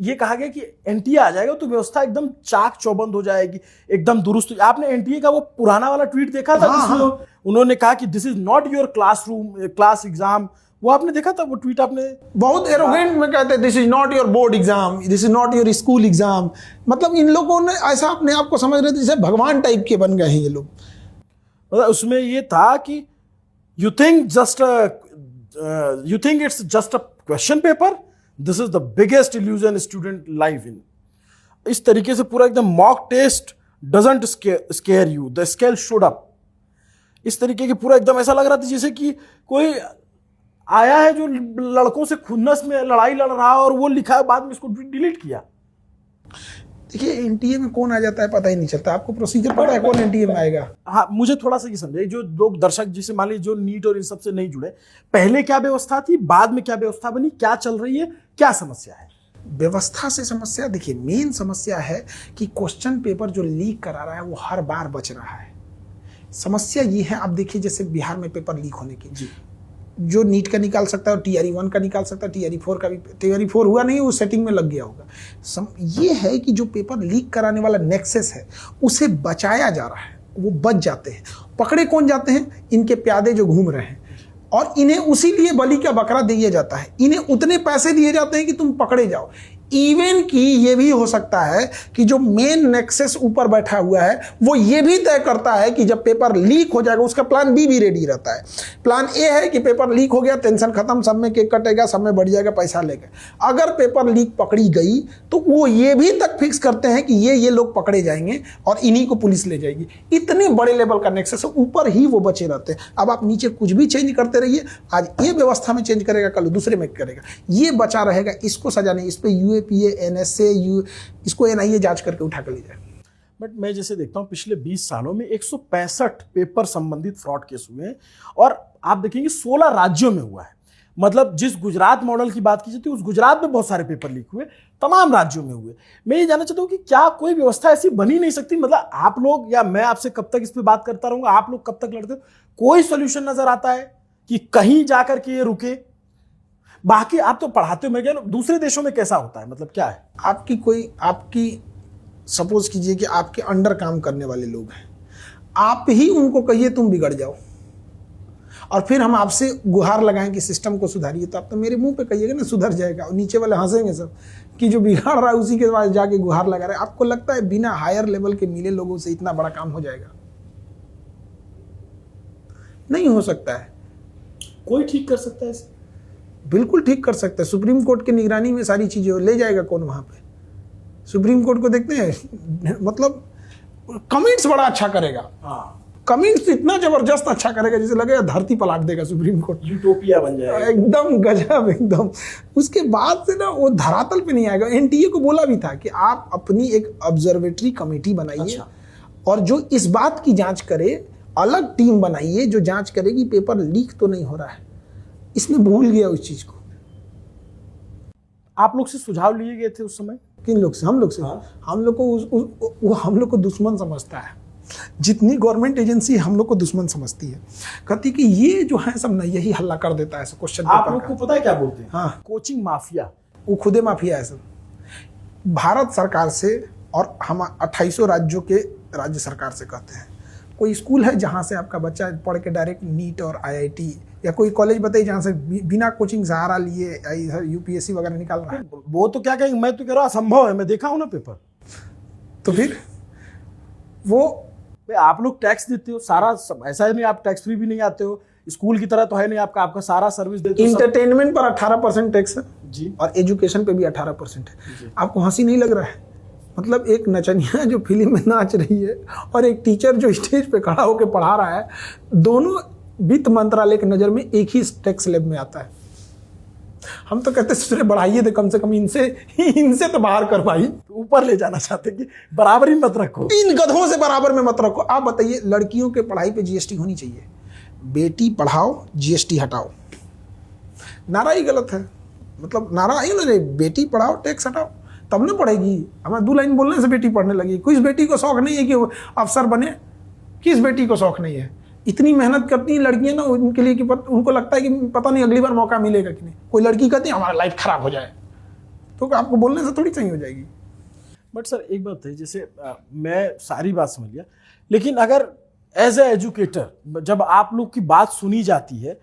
ये कहा गया कि एनटीए आ जाएगा तो व्यवस्था एकदम चाक चौबंद हो जाएगी, एकदम दुरुस्त। आपने एनटीए का वो पुराना वाला ट्वीट देखा था? हाँ, जिसमें उन्होंने कहा कि this is not your class exam, वो आपने देखा था वो ट्वीट? आपने बहुत एरोगेंट में कहते हैं this is not your board exam, this is not your school exam. मतलब इन लोगों ने ऐसा अपने आप को समझ रहे थे जैसे भगवान टाइप के बन गए हैं ये लोग। मतलब उसमें ये था कि you think it's just a question paper, this is the biggest illusion student life in. इस तरीके से पूरा एकदम mock test doesn't scare you, the scale showed up. इस तरीके की पूरा एकदम ऐसा लग रहा था जैसे कि कोई आया है जो लड़कों से खुन्नस में लड़ाई लड़ रहा है और वो लिखा है, बाद में इसको डिलीट किया। देखिए एनटीए में कौन आ जाता है पता ही नहीं चलता। आपको प्रोसीजर पता है कौन एनटीए में आएगा? हाँ, मुझे थोड़ा सा ये समझाइए, जो लोग दर्शक जिसे मान लीजिए जो नीट और इन सब से नहीं जुड़े, पहले क्या व्यवस्था थी, बाद में क्या व्यवस्था बनी, क्या चल रही है, क्या समस्या है? व्यवस्था से समस्या, देखिए मेन समस्या है कि क्वेश्चन पेपर जो लीक करा रहा है वो हर बार बच रहा है। समस्या ये है, आप देखिए जैसे बिहार में पेपर लीक होने की, जी, जो नीट का निकाल सकता है और टीआरई 1 का निकाल सकता है, टीआरई 4 का भी, टीआरई 4 हुआ नहीं, वो सेटिंग में लग गया होगा। ये है कि जो पेपर लीक कराने वाला नेक्सस है उसे बचाया जा रहा है, वो बच जाते हैं। पकड़े कौन जाते हैं? इनके प्यादे जो घूम रहे हैं, और इन्हें उसी लिए बलि का बकरा दिया जाता है, इन्हें उतने पैसे दिए जाते हैं कि तुम पकड़े जाओ। इवन कि ये भी हो सकता है कि जो मेन नेक्सस ऊपर बैठा हुआ है वो ये भी तय करता है कि जब पेपर लीक हो जाएगा, उसका प्लान बी भी रेडी रहता है। प्लान ए है कि पेपर लीक हो गया, टेंशन खत्म, सब में केक कटेगा, सब में बढ़ जाएगा, पैसा लेगा। अगर पेपर लीक पकड़ी गई तो वो ये भी तक फिक्स करते हैं कि ये लोग पकड़े जाएंगे और इन्हीं को पुलिस ले जाएगी। इतने बड़े लेवल का नेक्सस है, ऊपर ही वो बचे रहते हैं। अब आप नीचे कुछ भी चेंज करते रहिए, आज ये व्यवस्था में चेंज करेगा, कल दूसरे में करेगा, ये बचा रहेगा, इसको सजा नहीं। इस पर यूएपीए, एनएसए, इसको एनआईए जांच करके उठा कर ले जाए। बट मैं जैसे देखता हूं पिछले 20 सालों में 165 पेपर संबंधित फ्रॉड केस हुए हैं, और आप देखेंगे 16 राज्यों में हुआ है। मतलब जिस गुजरात मॉडल की बात की जाती है, उस गुजरात में बहुत सारे पेपर लीक हुए, तमाम राज्यों में हुए। मैं ये जानना चाहता हूं कि क्या कोई व्यवस्था ऐसी बनी नहीं सकती? मतलब आप लोग या मैं आपसे कब तक इस पर बात करता रहूंगा, आप लोग कब तक लड़ते हो? कोई सोल्यूशन नजर आता है कि कहीं जाकर के ये रुके? बाकी आप तो पढ़ाते हो, मैं क्या दूसरे देशों में कैसा होता है, मतलब क्या है? आपकी सपोज कीजिए कि आपके अंडर काम करने वाले लोग हैं, आप ही उनको कहिए तुम बिगड़ जाओ, और फिर हम आपसे गुहार लगाएं कि सिस्टम को सुधारिए, तो आप तो मेरे मुंह पे कहिएगा ना सुधर जाएगा, और नीचे वाले हंसेंगे सब कि जो बिगाड़ रहा है उसी के बाद जाके गुहार लगा रहा है। आपको लगता है बिना हायर लेवल के मिले लोगों से इतना बड़ा काम हो जाएगा? नहीं हो सकता है। कोई ठीक कर सकता है इसे? बिल्कुल ठीक कर सकता है। सुप्रीम कोर्ट की निगरानी में सारी चीजें ले जाएगा कौन वहां पे? सुप्रीम कोर्ट को देखते हैं, मतलब कमेंट्स बड़ा अच्छा करेगा। हाँ, कमेंट्स इतना जबरदस्त अच्छा करेगा जैसे लगेगा धरती पलट देगा सुप्रीम कोर्ट, यूटोपिया बन जाएगा एकदम गजब एकदम। उसके बाद से ना वो धरातल पे नहीं आएगा। एनटीए को बोला भी था कि आप अपनी एक ऑब्जर्वेटरी कमेटी बनाइए, अच्छा। और जो इस बात की जांच करे, अलग टीम बनाइए जो जांच करेगी पेपर लीक तो नहीं हो रहा है। इसमें भूल गया उस चीज को। आप लोग से सुझाव लिए गए थे उस समय? किन लोग से? हम लोग से। हम लोग को वो हम लोग को दुश्मन समझता है। जितनी गवर्नमेंट एजेंसी हम लोग को दुश्मन समझती है, कहती कि ये जो है सब ना यही हल्ला कर देता है क्वेश्चन पेपर। आप लोग को पता है क्या बोलते हैं? हाँ, कोचिंग माफिया। वो खुदे माफिया है सब। भारत सरकार से और हम 2800 राज्यों के राज्य सरकार से कहते हैं, कोई स्कूल है जहाँ से आपका बच्चा पढ़ के डायरेक्ट नीट और IIT, या कोई कॉलेज बताइए जहाँ से बिना कोचिंग सहारा लिए UPSC वगैरह निकाल रहा है? वो तो क्या कहेंगे, मैं तो कह रहा हूँ असंभव है, मैं देखा हूँ ना पेपर। तो फिर वो आप लोग टैक्स देते हो सारा, ऐसा है नहीं आप टैक्स फ्री भी नहीं आते हो, स्कूल की तरह तो है नहीं, आपका सारा सर्विस देते हो। इंटरटेनमेंट पर 18% टैक्स है जी, और एजुकेशन पे भी 18% है। आपको हंसी नहीं लग रहा है? मतलब एक नचनिया जो फिल्म में नाच रही है और एक टीचर जो स्टेज पे खड़ा होकर पढ़ा रहा है, दोनों वित्त मंत्रालय की नजर में एक ही टैक्स स्लैब में आता है। हम तो कहते हैं बढ़ाइए तो कम से कम इनसे तो बाहर कर भाई। ऊपर ले जाना चाहते कि बराबरी मत रखो, इन गधों से बराबर में मत रखो। आप बताइए, लड़कियों के पढ़ाई पे GST होनी चाहिए। बेटी पढ़ाओ GST हटाओ, नारा ही गलत है। मतलब नारा ही ना, बेटी पढ़ाओ टैक्स हटाओ तब ना पढ़ेगी। हमें 2 लाइन बोलने से बेटी पढ़ने लगी। किस बेटी को शौक नहीं है कि वो अफसर बने? किस बेटी को शौक नहीं है? इतनी मेहनत करती हैं लड़कियां ना उनके लिए कि उनको लगता है कि पता नहीं अगली बार मौका मिलेगा कि नहीं। कोई लड़की कहती है हमारा लाइफ खराब हो जाए, तो आपको बोलने से थोड़ी सही हो जाएगी। बट सर एक बात है, जैसे मैं सारी बात समझ लिया, लेकिन अगर एज ए एजुकेटर जब आप लोग की बात सुनी जाती है,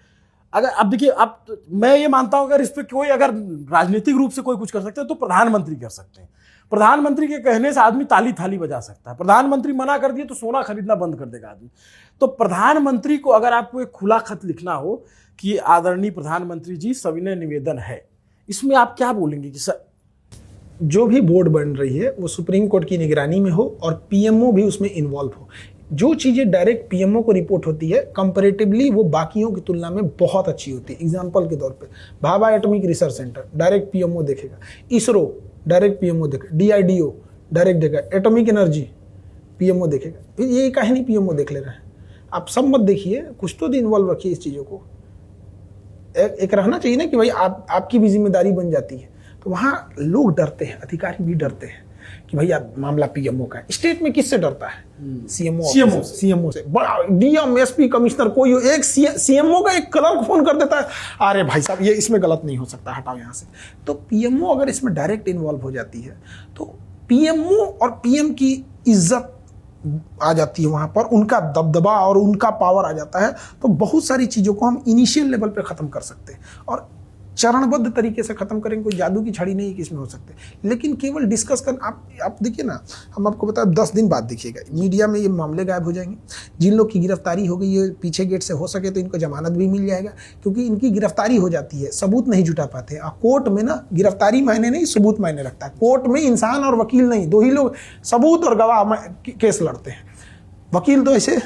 अगर अब देखिए, आप मैं ये मानता हूं अगर इस पर कोई अगर राजनीतिक रूप से कोई कुछ कर सकता है तो प्रधानमंत्री कर सकते हैं। प्रधानमंत्री के कहने से आदमी ताली थाली बजा सकता है, प्रधानमंत्री मना कर दिए तो सोना खरीदना बंद कर देगा आदमी। तो प्रधानमंत्री को अगर आपको एक खुला खत लिखना हो कि आदरणीय प्रधानमंत्री जी सविनय निवेदन है, इसमें आप क्या बोलेंगे कि सर जो भी बोर्ड बन रही है वो सुप्रीम कोर्ट की निगरानी में हो और PMO भी उसमें इन्वॉल्व हो। जो चीज़ें डायरेक्ट PMO को रिपोर्ट होती है कंपैरेटिवली वो बाकियों की तुलना में बहुत अच्छी होती है। एग्जांपल के तौर पे Bhabha atomic research centre direct PMO देखेगा, इसरो डायरेक्ट PMO देखेगा, DRDO डायरेक्ट देखेगा, एटॉमिक एनर्जी PMO देखेगा। फिर ये काहे नहीं PMO देख ले रहे हैं? आप सब मत देखिए, कुछ तो इन्वॉल्व रखिए इस चीज़ों को। एक रहना चाहिए ना कि भाई आपकी भी जिम्मेदारी बन जाती है। तो वहाँ लोग डरते हैं, अधिकारी भी डरते हैं कि भैया मामला PMO का है। स्टेट में किससे डरता है? CMO से। बड़ा DM SP कमिश्नर कोई एक CMO का एक क्लर्क फोन कर देता है, अरे भाई साहब ये इसमें गलत नहीं हो सकता, हटाओ यहाँ से। तो PMO अगर इसमें डायरेक्ट इन्वॉल्व हो जाती है तो PMO और PM की इज्जत आ जाती है, वहाँ पर उनका दबदबा और उनका पावर आ जाता है। तो बहुत सारी चीज़ों को हम इनिशियल लेवल पे ख़त्म कर सकते हैं और चरणबद्ध तरीके से खत्म करेंगे। कोई जादू की छड़ी नहीं है कि इसमें हो सकते, लेकिन केवल डिस्कस कर। आप देखिए ना, हम आपको बताएं 10 दिन बाद देखिएगा मीडिया में ये मामले गायब हो जाएंगे। जिन लोग की गिरफ्तारी हो गई है पीछे गेट से, हो सके तो इनको जमानत भी मिल जाएगा, क्योंकि इनकी गिरफ्तारी हो जाती है, सबूत नहीं जुटा पाते। और कोर्ट में ना गिरफ्तारी मायने नहीं, सबूत मायने रखता है। कोर्ट में इंसान और वकील नहीं, 2 ही लोग सबूत और गवाह केस लड़ते हैं। वकील तो ऐसे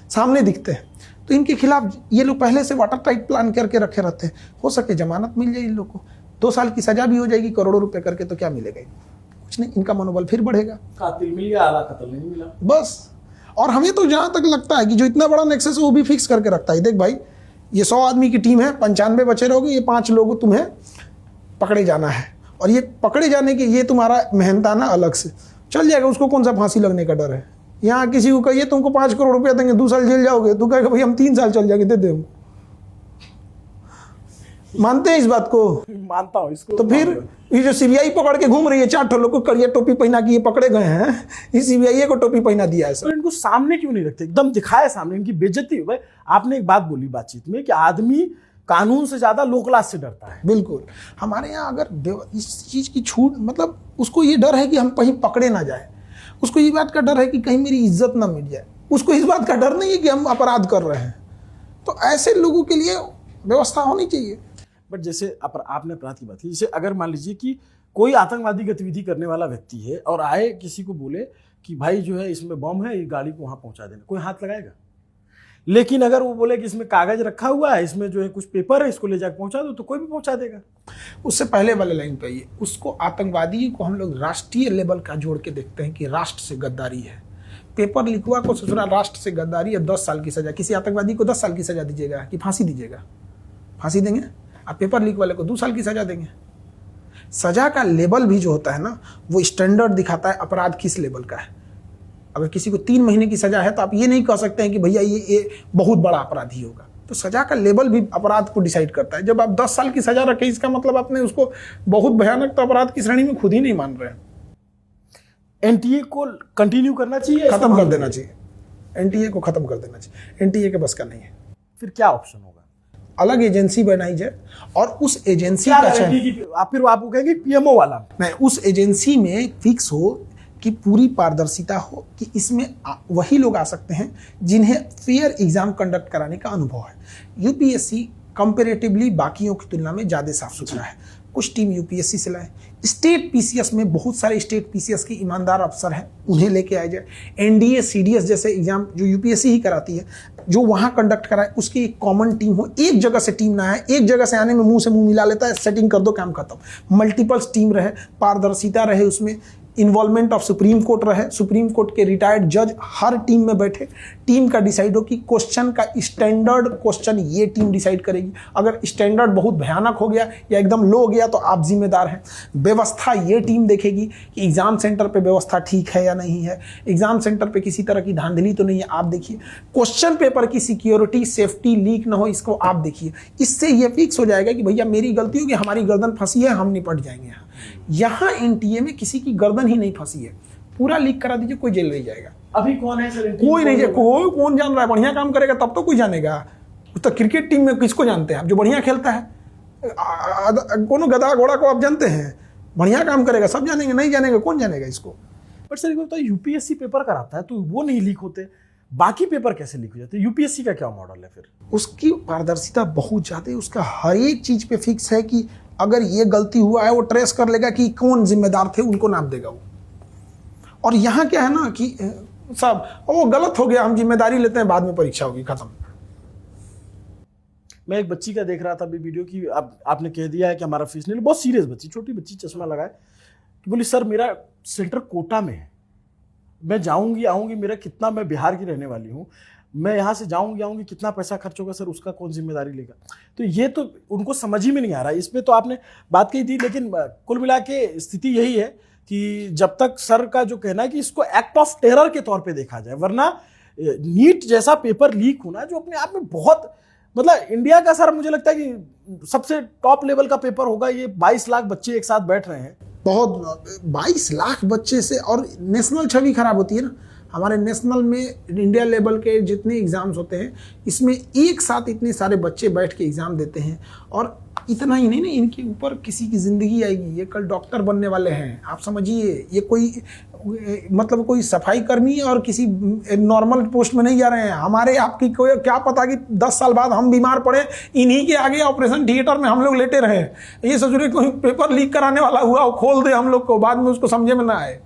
सामने दिखते हैं। तो इनके खिलाफ ये लोग पहले से वाटर टाइट प्लान करके रखे रहते हैं। हो सके जमानत मिल जाए इन लोग को, 2 साल की सजा भी हो जाएगी, करोड़ों रुपए करके, तो क्या मिलेगा? कुछ नहीं। इनका मनोबल फिर बढ़ेगा। कातिल मिल गया, आला कत्ल नहीं मिला बस। और हमें तो जहां तक लगता है कि जो इतना बड़ा नेक्सस है वो भी फिक्स करके रखता है। देख भाई, ये 100 आदमी की टीम है, 95 बचे रहोगे, ये 5 लोग तुम्हें पकड़े जाना है। और ये पकड़े जाने के ये तुम्हारा मेहनताना अलग से चल जाएगा। उसको कौन सा फांसी लगने का डर है? यहाँ किसी को कहिए तुमको 5 करोड़ रुपया देंगे, 2 साल जेल जाओगे, तो कहेगा भाई हम 3 साल चल जाएंगे, दे दे। मानते हैं इस बात को? मानता हूँ इसको। तो फिर ये जो CBI पकड़ के घूम रही है, 4 लोग को करिया टोपी पहना के ये पकड़े गए हैं, इस CBI को टोपी पहना दिया है। तो इनको सामने क्यों नहीं रखते, एकदम दिखाए सामने, इनकी बेइज्जती हो। आपने एक बात बोली बातचीत में कि आदमी कानून से ज्यादा लो क्लास से डरता है। बिल्कुल। हमारे यहाँ अगर इस चीज की छूट, मतलब उसको ये डर है कि हम कहीं पकड़े ना जाए, उसको ये बात का डर है कि कहीं मेरी इज्जत ना मिट जाए, उसको इस बात का डर नहीं है कि हम अपराध कर रहे हैं। तो ऐसे लोगों के लिए व्यवस्था होनी चाहिए। बट जैसे आपने अपराध की बात की, जैसे अगर मान लीजिए कि कोई आतंकवादी गतिविधि करने वाला व्यक्ति है और आए किसी को बोले कि भाई जो है इसमें बम है, ये गाड़ी को वहां पहुंचा देना, कोई हाथ लगाएगा? लेकिन अगर वो बोले कि इसमें कागज रखा हुआ है, इसमें जो है कुछ पेपर है, इसको ले जाकर पहुंचा दो, तो कोई भी पहुंचा देगा। उससे पहले वाले लाइन पे आइए, उसको आतंकवादी को हम लोग राष्ट्रीय लेवल का जोड़ के देखते हैं कि राष्ट्र से गद्दारी है। पेपर लीक हुआ को ससुरा राष्ट्र से गद्दारी या 10 साल की सजा, किसी आतंकवादी को 10 साल की सजा दीजिएगा कि फांसी दीजिएगा? फांसी देंगे। आप पेपर लीक वाले को 2 साल की सजा देंगे। सजा का लेवल भी जो होता है ना, वो स्टैंडर्ड दिखाता है अपराध किस लेवल का है। अगर किसी को 3 महीने की सजा है तो आप ये नहीं कह सकते हैं कि भैया ये बहुत बड़ा अपराधी होगा। तो सजा का लेवल भी अपराध को डिसाइड करता है। जब आप 10 साल की सजा रखें, इसका मतलब आपने उसको बहुत भयानक तो अपराध की श्रेणी में खुद ही नहीं मान रहे हैं। एनटीए को कंटिन्यू करना चाहिए, खत्म कर देना चाहिए। एनटीए को खत्म कर देना चाहिए। एनटीए के बस का नहीं है। फिर क्या ऑप्शन होगा? अलग एजेंसी बनाई जाए और उस एजेंसी क्या का फिर आपको कहेंगे पीएमओ वाला नहीं, उस एजेंसी में फिक्स हो कि पूरी पारदर्शिता हो कि इसमें वही लोग आ सकते हैं जिन्हें फेयर एग्जाम कंडक्ट कराने का अनुभव है। यूपीएससी कंपैरेटिवली बाकियों की तुलना में ज़्यादा साफ सुथरा है। कुछ टीम यूपीएससी से लाए। स्टेट पीसीएस में बहुत सारे स्टेट पीसीएस के ईमानदार अफसर हैं, उन्हें लेके आए जाए। एनडीए सीडीएस जैसे एग्जाम जो यूपीएससी ही कराती है, जो वहाँ कंडक्ट कराए, उसकी एक कॉमन टीम हो। एक जगह से टीम ना है, एक जगह से आने में मुंह से मुंह मिला लेता है, सेटिंग कर दो, काम खत्म। मल्टीपल्स टीम रहे, पारदर्शिता रहे, उसमें इन्वॉल्वमेंट ऑफ सुप्रीम कोर्ट रहे, सुप्रीम कोर्ट के रिटायर्ड जज हर टीम में बैठे, टीम का डिसाइड हो कि क्वेश्चन का स्टैंडर्ड क्वेश्चन ये टीम डिसाइड करेगी। अगर स्टैंडर्ड बहुत भयानक हो गया या एकदम लो हो गया तो आप जिम्मेदार हैं। व्यवस्था ये टीम देखेगी कि एग्जाम सेंटर पे व्यवस्था ठीक है या नहीं है, एग्जाम सेंटर पे किसी तरह की धांधली तो नहीं है, आप देखिए। क्वेश्चन पेपर की सिक्योरिटी, सेफ्टी लीक ना हो, इसको आप देखिए। इससे ये फिक्स हो जाएगा कि भैया मेरी गलती होगी, हमारी गर्दन फंसी है, हम निपट जाएंगे। यहाँ एनटीए में किसी की गर्दन ही नहीं फंसी है, पूरा लीक करा दीजिए, कोई जेल नहीं जाएगा। अभी कौन है सर? कोई नहीं जाए। कोई कौन जान रहा है? बढ़िया काम करेगा तब तो कोई जानेगा। तो क्रिकेट टीम में किसको जानते हैं आप? जो बढ़िया खेलता है। कोनो गधा घोड़ा को आप जानते हैं? बढ़िया काम करेगा सब जानेंगे, नहीं जानेगा कौन जानेगा इसको? बट सर एक बताइए, यूपीएससी पेपर कराता है तो वो नहीं लीक होते, बाकी पेपर कैसे लीक हो जाते हैं? यूपीएससी का क्या मॉडल है फिर? उसकी पारदर्शिता बहुत ज्यादा है। उसका हर एक चीज पे फिक्स है कि अगर ये गलती हुआ है वो ट्रेस कर लेगा कि कौन जिम्मेदार थे, उनको नाम देगा वो। और यहाँ क्या है ना कि सब वो गलत हो गया, हम जिम्मेदारी लेते हैं, बाद में परीक्षा होगी, खत्म। मैं एक बच्ची का देख रहा था अभी वीडियो की, आपने कह दिया है कि हमारा फीस नहीं लो। बहुत सीरियस बच्ची, छोटी बच्ची, चश्मा लगाए, कि बोली सर मेरा सेंटर कोटा में है, मैं जाऊंगी आऊंगी, मेरा कितना, मैं बिहार की रहने वाली हूँ, मैं यहाँ से जाऊंगी आऊंगी, कितना पैसा खर्च होगा सर, उसका कौन जिम्मेदारी लेगा? तो ये तो उनको समझ ही में नहीं आ रहा है। इसमें तो आपने बात कही थी, लेकिन कुल मिला के स्थिति यही है कि जब तक सर का जो कहना है कि इसको एक्ट ऑफ टेरर के तौर पे देखा जाए, वरना नीट जैसा पेपर लीक होना जो अपने आप में बहुत, मतलब इंडिया का सर मुझे लगता है कि सबसे टॉप लेवल का पेपर होगा। ये 22 लाख बच्चे एक साथ बैठ रहे हैं, बहुत 22 लाख बच्चे से, और नेशनल छवि खराब होती है ना। हमारे नेशनल में इंडिया लेवल के जितने एग्ज़ाम्स होते हैं, इसमें एक साथ इतने सारे बच्चे बैठ के एग्ज़ाम देते हैं। और इतना ही नहीं ना, इनके ऊपर किसी की ज़िंदगी आएगी। ये कल डॉक्टर बनने वाले हैं, आप समझिए। ये कोई मतलब कोई सफाई कर्मी और किसी नॉर्मल पोस्ट में नहीं जा रहे हैं। हमारे आपकी कोई क्या पता कि 10 साल बाद हम बीमार पड़े, इन्हीं के आगे ऑपरेशन थिएटर में हम लोग लेटे रहे। ये सोच रहे कोई पेपर लीक कराने वाला हुआ वो खोल दे हम लोग को, बाद में उसको समझे में ना आए।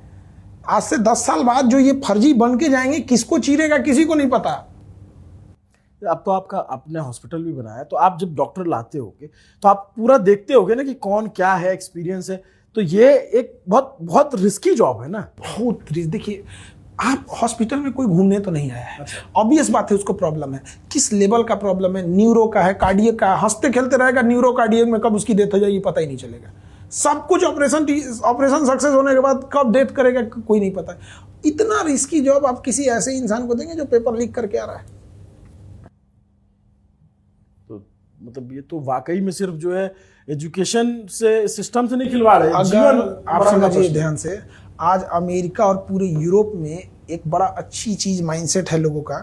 आज से 10 साल बाद जो ये फर्जी बन के जाएंगे, किसको चीरेगा किसी को नहीं पता। अब तो आपका अपने हॉस्पिटल भी बनाया है, तो आप जब डॉक्टर लाते होगे तो आप पूरा देखते होगे ना कि कौन क्या है, एक्सपीरियंस है। तो ये एक बहुत बहुत रिस्की जॉब है ना। बहुत रिस्क। देखिए, आप हॉस्पिटल में कोई घूमने तो नहीं आया है, ऑब्वियस बात है उसको प्रॉब्लम है। किस लेवल का प्रॉब्लम है? न्यूरो का है, कार्डियक का? हंसते खेलते रहेगा न्यूरो कार्डियक में, कब उसकी डेथ हो जाएगी पता ही नहीं चलेगा। सब कुछ ऑपरेशन सक्सेस होने के बाद कब डेथ करेगा कोई नहीं पता। इतना रिस्की जॉब आप किसी ऐसे इंसान को देंगे जो पेपर लीक करके आ रहा है? तो मतलब ये तो वाकई में सिर्फ जो है एजुकेशन से, सिस्टम से नहीं खिलवाड़ है। अगर आप समझिए ध्यान से, आज अमेरिका और पूरे यूरोप में एक बड़ा अच्छी चीज माइंडसेट है लोगों का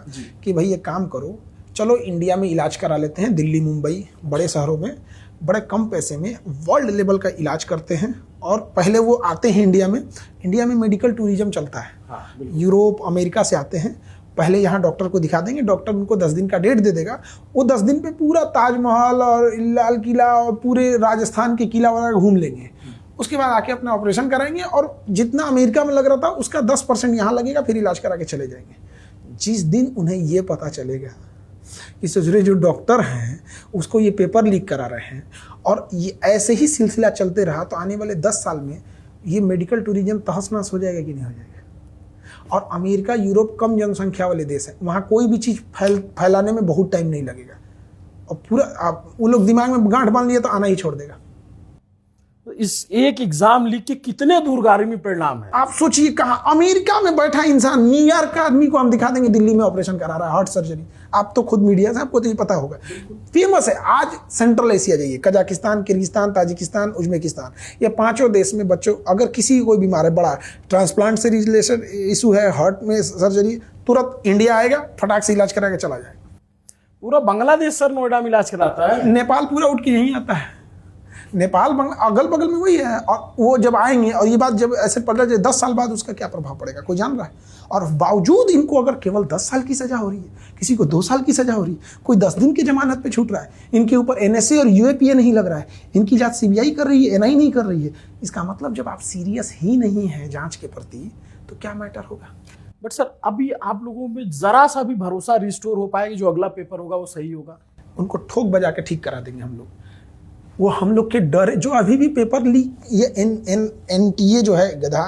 कि भाई ये काम करो, चलो इंडिया में इलाज करा लेते हैं। दिल्ली, मुंबई, बड़े शहरों में बड़े कम पैसे में वर्ल्ड लेवल का इलाज करते हैं। और पहले वो आते हैं इंडिया में मेडिकल टूरिज्म चलता है। यूरोप, अमेरिका से आते हैं, पहले यहाँ डॉक्टर को दिखा देंगे, डॉक्टर उनको 10 दिन का डेट दे देगा। वो 10 दिन पे पूरा ताजमहल और लाल किला और पूरे राजस्थान के किला वगैरह घूम लेंगे। उसके बाद आके अपना ऑपरेशन कराएंगे और जितना अमेरिका में लग रहा था उसका 10% यहाँ लगेगा, फिर इलाज करा के चले जाएंगे। जिस दिन उन्हें ये पता चलेगा कि ससुरे जो डॉक्टर हैं उसको ये पेपर लीक करा रहे हैं और ये ऐसे ही सिलसिला चलते रहा, तो आने वाले 10 साल में ये मेडिकल टूरिज्म तहस नहस हो जाएगा कि नहीं हो जाएगा? और अमेरिका यूरोप कम जनसंख्या वाले देश है, वहाँ कोई भी चीज़ फैलाने में बहुत टाइम नहीं लगेगा, और पूरा आप वो लोग दिमाग में गांठ बांध लिया तो आना ही छोड़ देगा। इस एक एग्जाम लीक के कितने दूरगामी परिणाम है? आप सोचिए, कहाँ अमेरिका में बैठा इंसान, न्यूयॉर्क का आदमी को हम दिखा देंगे दिल्ली में ऑपरेशन करा रहा है, हार्ट सर्जरी। आप तो खुद मीडिया से, आपको तो ये पता होगा, फेमस है। आज सेंट्रल एशिया जाइए, कजाकिस्तान, किर्गिस्तान, ताजिकिस्तान, उज्बेकिस्तान, ये पांचों देश में बच्चों, अगर किसी कोई बीमार है, बड़ा ट्रांसप्लांट से रिलेटेड इशू है, हार्ट में सर्जरी, तुरंत इंडिया आएगा, फटाक से इलाज करा के चला जाएगा। पूरा बांग्लादेश सर नोएडा में इलाज कराता है, नेपाल पूरा उठ के यहीं आता है। नेपाल अगल बगल में वही है। और वो जब आएंगे, और ये बात जब ऐसे पड़ जाए 10 साल बाद, उसका क्या प्रभाव पड़ेगा कोई जान रहा है? और बावजूद इनको अगर केवल 10 साल की सजा हो रही है, किसी को 2 साल की सजा हो रही है, कोई 10 दिन की जमानत पे छूट रहा है, इनके ऊपर एनएसए और यूएपीए नहीं लग रहा है, इनकी जांच सीबीआई कर रही है, एनआई नहीं कर रही है, इसका मतलब जब आप सीरियस ही नहीं है जांच के प्रति, तो क्या मैटर होगा? बट सर अभी आप लोगों में जरा सा भी भरोसा रिस्टोर हो पाएगा जो अगला पेपर होगा वो सही होगा? उनको ठोक बजा के ठीक करा देंगे हम लोग। वो हम लोग के डर, जो अभी भी पेपर लीक, ये एनटीए जो है, गधा,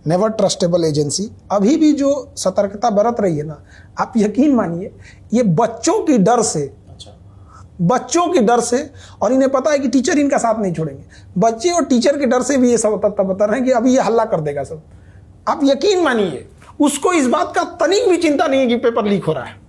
नेवर ट्रस्टेबल एजेंसी, अभी भी जो सतर्कता बरत रही है ना, आप यकीन मानिए, ये बच्चों के डर से, बच्चों के डर से, और इन्हें पता है कि टीचर इनका साथ नहीं छोड़ेंगे, बच्चे और टीचर के डर से भी ये सब बता रहे हैं कि अभी ये हल्ला कर देगा सब। आप यकीन मानिए, उसको इस बात का तनिक भी चिंता नहीं है कि पेपर लीक हो रहा है,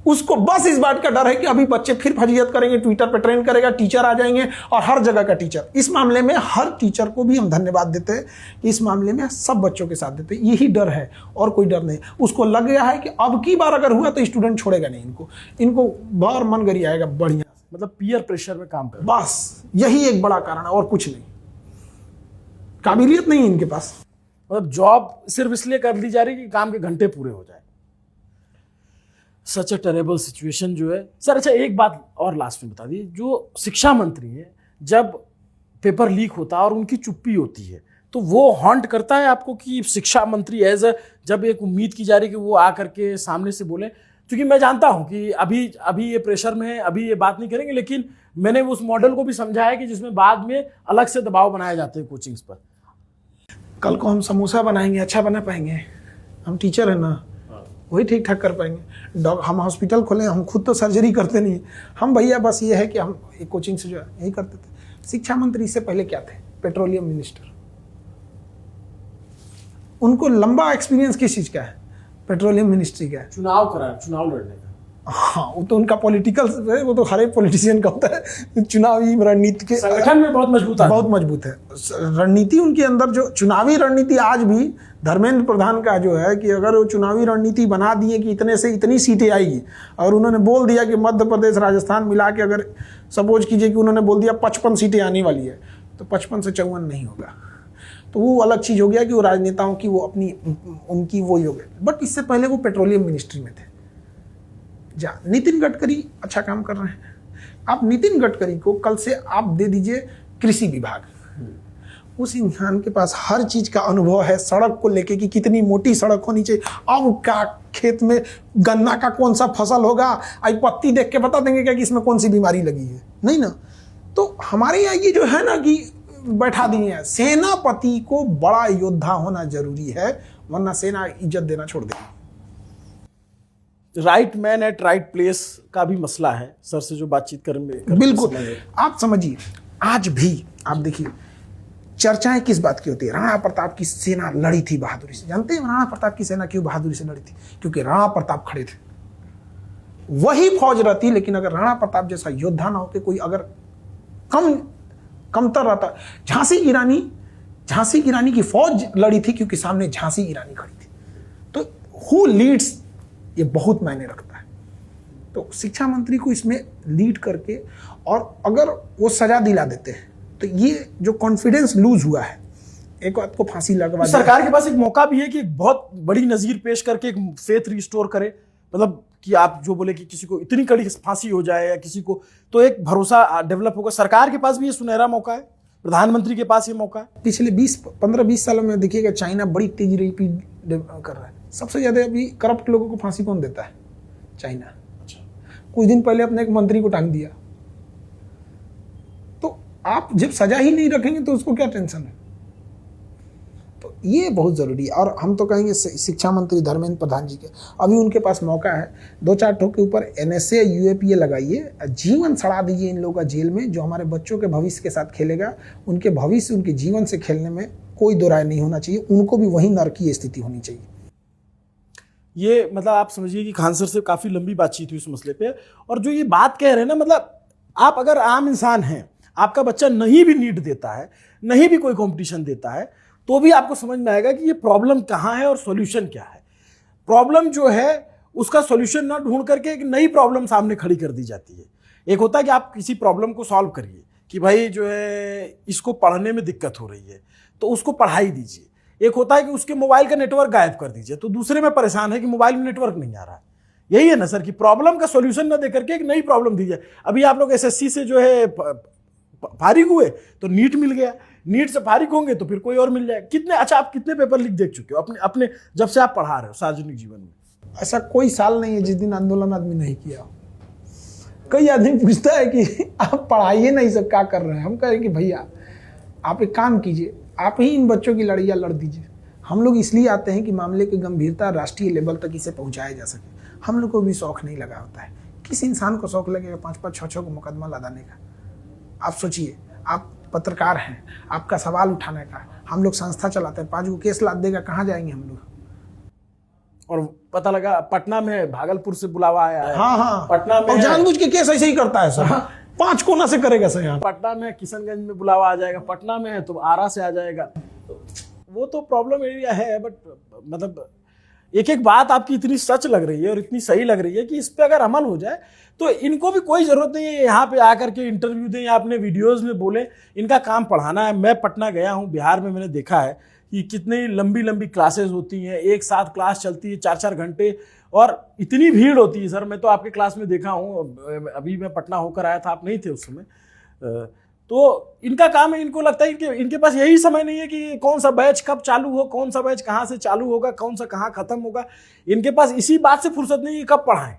उसको बस इस बात का डर है कि अभी बच्चे फिर फजीयत करेंगे, ट्विटर पे ट्रेंड करेगा, टीचर आ जाएंगे, और हर जगह का टीचर। इस मामले में हर टीचर को भी हम धन्यवाद देते हैं, इस मामले में सब बच्चों के साथ देते हैं। यही डर है और कोई डर नहीं। उसको लग गया है कि अब की बार अगर हुआ तो स्टूडेंट छोड़ेगा नहीं इनको बार मन गरी आएगा बढ़िया, मतलब पीयर प्रेशर में काम कर, बस यही एक बड़ा कारण है और कुछ नहीं। काबिलियत नहीं है इनके पास, मतलब जॉब सिर्फ इसलिए कर दी जा रही है कि काम के घंटे पूरे हो जाए। सच अ टेरेबल सिचुएशन जो है सर। अच्छा एक बात और लास्ट में बता दी, जो शिक्षा मंत्री है, जब पेपर लीक होता है और उनकी चुप्पी होती है, तो वो हॉन्ट करता है आपको कि शिक्षा मंत्री एज अ, जब एक उम्मीद की जा रही है कि वो आकर के सामने से बोले? क्योंकि मैं जानता हूं कि अभी ये प्रेशर में है, अभी ये बात नहीं करेंगे, लेकिन मैंने उस मॉडल को भी समझा है कि जिसमें बाद में अलग से दबाव बनाए जाते हैं कोचिंग्स पर। कल को हम समोसा बनाएंगे, अच्छा बना पाएंगे? हम टीचर है ना, वही ठीक ठाक कर पाएंगे। हम हॉस्पिटल खोलें, हम खुद तो सर्जरी करते नहीं, हम भैया बस ये है कि हम एक कोचिंग से जो है यही करते थे। शिक्षा मंत्री इससे पहले क्या थे? Petroleum minister. उनको लंबा एक्सपीरियंस किस चीज़ का है? पेट्रोलियम मिनिस्ट्री का है। चुनाव लड़ने का। हाँ, वो तो उनका पॉलिटिकल, वो तो हर एक पॉलिटिशियन का होता है। चुनावी रणनीति के संगठन में बहुत मजबूत है रणनीति उनके अंदर। जो चुनावी रणनीति आज भी धर्मेंद्र प्रधान का जो है कि अगर वो चुनावी रणनीति बना दिए कि इतने से इतनी सीटें आएगी, और उन्होंने बोल दिया कि मध्य प्रदेश राजस्थान मिला के, अगर सपोज कीजिए कि उन्होंने बोल दिया 55 सीटें आने वाली है, तो 55 से 54 नहीं होगा, तो वो अलग चीज़ हो गया कि वो राजनेताओं की वो अपनी उनकी वो ही हो गया। बट इससे पहले वो पेट्रोलियम मिनिस्ट्री में थे। नितिन गडकरी अच्छा काम कर रहे हैं। आप नितिन गडकरी को कल से आप दे दीजिए कृषि विभाग, उस इंसान के पास हर चीज का अनुभव है, सड़क को लेके कि कितनी मोटी सड़क होनी चाहिए, अब क्या खेत में गन्ना का कौन सा फसल होगा, आई पत्ती देख के बता देंगे क्या कि इसमें कौन सी बीमारी लगी है, नहीं ना। तो हमारे यहाँ ये जो है ना कि बैठा दिए हैं, सेनापति को बड़ा योद्धा होना जरूरी है, वरना सेना इज्जत देना छोड़ देगी। Right man eight right place का भी मसला है सर से जो बातचीत कर बिल्कुल। आप समझिए, आज भी आप देखिए चर्चाएं किस बात की होती है? राणा प्रताप की सेना लड़ी थी बहादुरी से। जानते हैं राणा प्रताप की सेना क्यों बहादुरी से लड़ी थी? क्योंकि राणा प्रताप खड़े थे। वही फौज रहती, लेकिन अगर राणा प्रताप जैसा योद्धा ना होते, कोई अगर कमतर रहता। झांसी की रानी की फौज लड़ी थी क्योंकि सामने झांसी की रानी खड़ी थी। तो हु लीड्स, ये बहुत मायने रखता है। तो शिक्षा मंत्री को इसमें लीड करके, और अगर वो सजा दिला देते हैं, तो ये जो कॉन्फिडेंस लूज हुआ है, एक बात को फांसी लगवा, सरकार के पास एक मौका भी है कि बहुत बड़ी नजीर पेश करके एक फेथ रिस्टोर करे। मतलब कि आप जो बोले कि किसी को इतनी कड़ी फांसी हो जाए या किसी को, तो एक भरोसा डेवलप होगा। सरकार के पास भी ये सुनहरा मौका है, प्रधानमंत्री के पास ये मौका है। पिछले 15-20 सालों में देखिएगा, चाइना बड़ी तेजी रेपी कर रहा है। सबसे ज्यादा अभी करप्ट लोगों को फांसी कौन देता है? चाइना। अच्छा। कुछ दिन पहले अपने एक मंत्री को टांग दिया। तो आप जब सजा ही नहीं रखेंगे तो उसको क्या टेंशन है? तो ये बहुत ज़रूरी है। और हम तो कहेंगे शिक्षा मंत्री धर्मेंद्र प्रधान जी के, अभी उनके पास मौका है, 2-4 ठोक के ऊपर NSA UAPA लगाइए, जीवन सड़ा दीजिए इन लोगों का जेल में। जो हमारे बच्चों के भविष्य के साथ खेलेगा, उनके भविष्य उनके जीवन से खेलने में कोई दो राय नहीं होना चाहिए, उनको भी वही नरकीय स्थिति होनी चाहिए। ये मतलब आप समझिए कि खान सर से काफ़ी लंबी बातचीत हुई इस मसले पे, और जो ये बात कह रहे हैं ना, मतलब आप अगर आम इंसान हैं, आपका बच्चा नहीं भी नीट देता है, नहीं भी कोई कंपटीशन देता है, तो भी आपको समझ में आएगा कि ये प्रॉब्लम कहाँ है और सॉल्यूशन क्या है। प्रॉब्लम जो है उसका सॉल्यूशन ना ढूंढ करके एक नई प्रॉब्लम सामने खड़ी कर दी जाती है। एक होता है कि आप किसी प्रॉब्लम को सॉल्व करिए कि भाई जो है इसको पढ़ने में दिक्कत हो रही है तो उसको पढ़ाई दीजिए। एक होता है कि उसके मोबाइल का नेटवर्क गायब कर दीजिए, तो दूसरे में परेशान है कि मोबाइल में नेटवर्क नहीं आ रहा है। यही है ना सर, कि प्रॉब्लम का सॉल्यूशन ना देकर के एक नई प्रॉब्लम दी जाए। अभी आप लोग SSC से जो है फारिग हुए तो नीट मिल गया, नीट से फारिग होंगे तो फिर कोई और मिल जाएगा। कितने, अच्छा आप कितने पेपर लीक देख चुके हो अपने अपने जब से आप पढ़ा रहे हो सार्वजनिक जीवन में? ऐसा कोई साल नहीं है जिस दिन आंदोलन आदमी नहीं किया। कई आदमी पूछता है कि आप पढ़ाइए नहीं, सब क्या कर रहे हैं। हम कह रहे हैं कि भैया आप एक काम कीजिए, आप ही इन बच्चों की लड़ाइयाँ लड़ दीजिए। हम लोग इसलिए आते हैं कि मामले की गंभीरता राष्ट्रीय लेवल तक इसे पहुंचाया जा सके। हम लोग को भी शौक नहीं लगा होता है। किस इंसान को शौक लगेगा 5-5, 6-6 को मुकदमा लदाने का? आप सोचिए, आप पत्रकार हैं, आपका सवाल उठाने का, हम लोग संस्था चलाते हैं, 5 को केस लाद देगा, कहाँ जाएंगे हम लोग? और पता लगा पटना में भागलपुर से बुलावा आया है। हाँ, पटना में जानबूझ के केस ऐसे ही करता है सर। 5 कोना से करेगा सर। यहाँ पटना में किशनगंज में बुलावा आ जाएगा, पटना में है तो आरा से आ जाएगा। वो तो प्रॉब्लम एरिया है, बट मतलब एक एक बात आपकी इतनी सच लग रही है और इतनी सही लग रही है कि इस पे अगर अमल हो जाए तो इनको भी कोई जरूरत नहीं है यहाँ पे आकर के इंटरव्यू दें या अपने वीडियोस में बोलें। इनका काम पढ़ाना है। मैं पटना गया हूँ, बिहार में मैंने देखा है कि कितनी लंबी लंबी क्लासेस होती हैं, एक साथ क्लास चलती है 4-4 घंटे, और इतनी भीड़ होती है सर। मैं तो आपके क्लास में देखा हूँ, अभी मैं पटना होकर आया था, आप नहीं थे उस समय। तो इनका काम है, इनको लगता है कि इनके पास यही समय नहीं है कि कौन सा बैच कब चालू हो, कौन सा बैच कहाँ से चालू होगा, कौन सा कहाँ खत्म होगा। इनके पास इसी बात से फुर्सत नहीं है कब पढ़ाएं,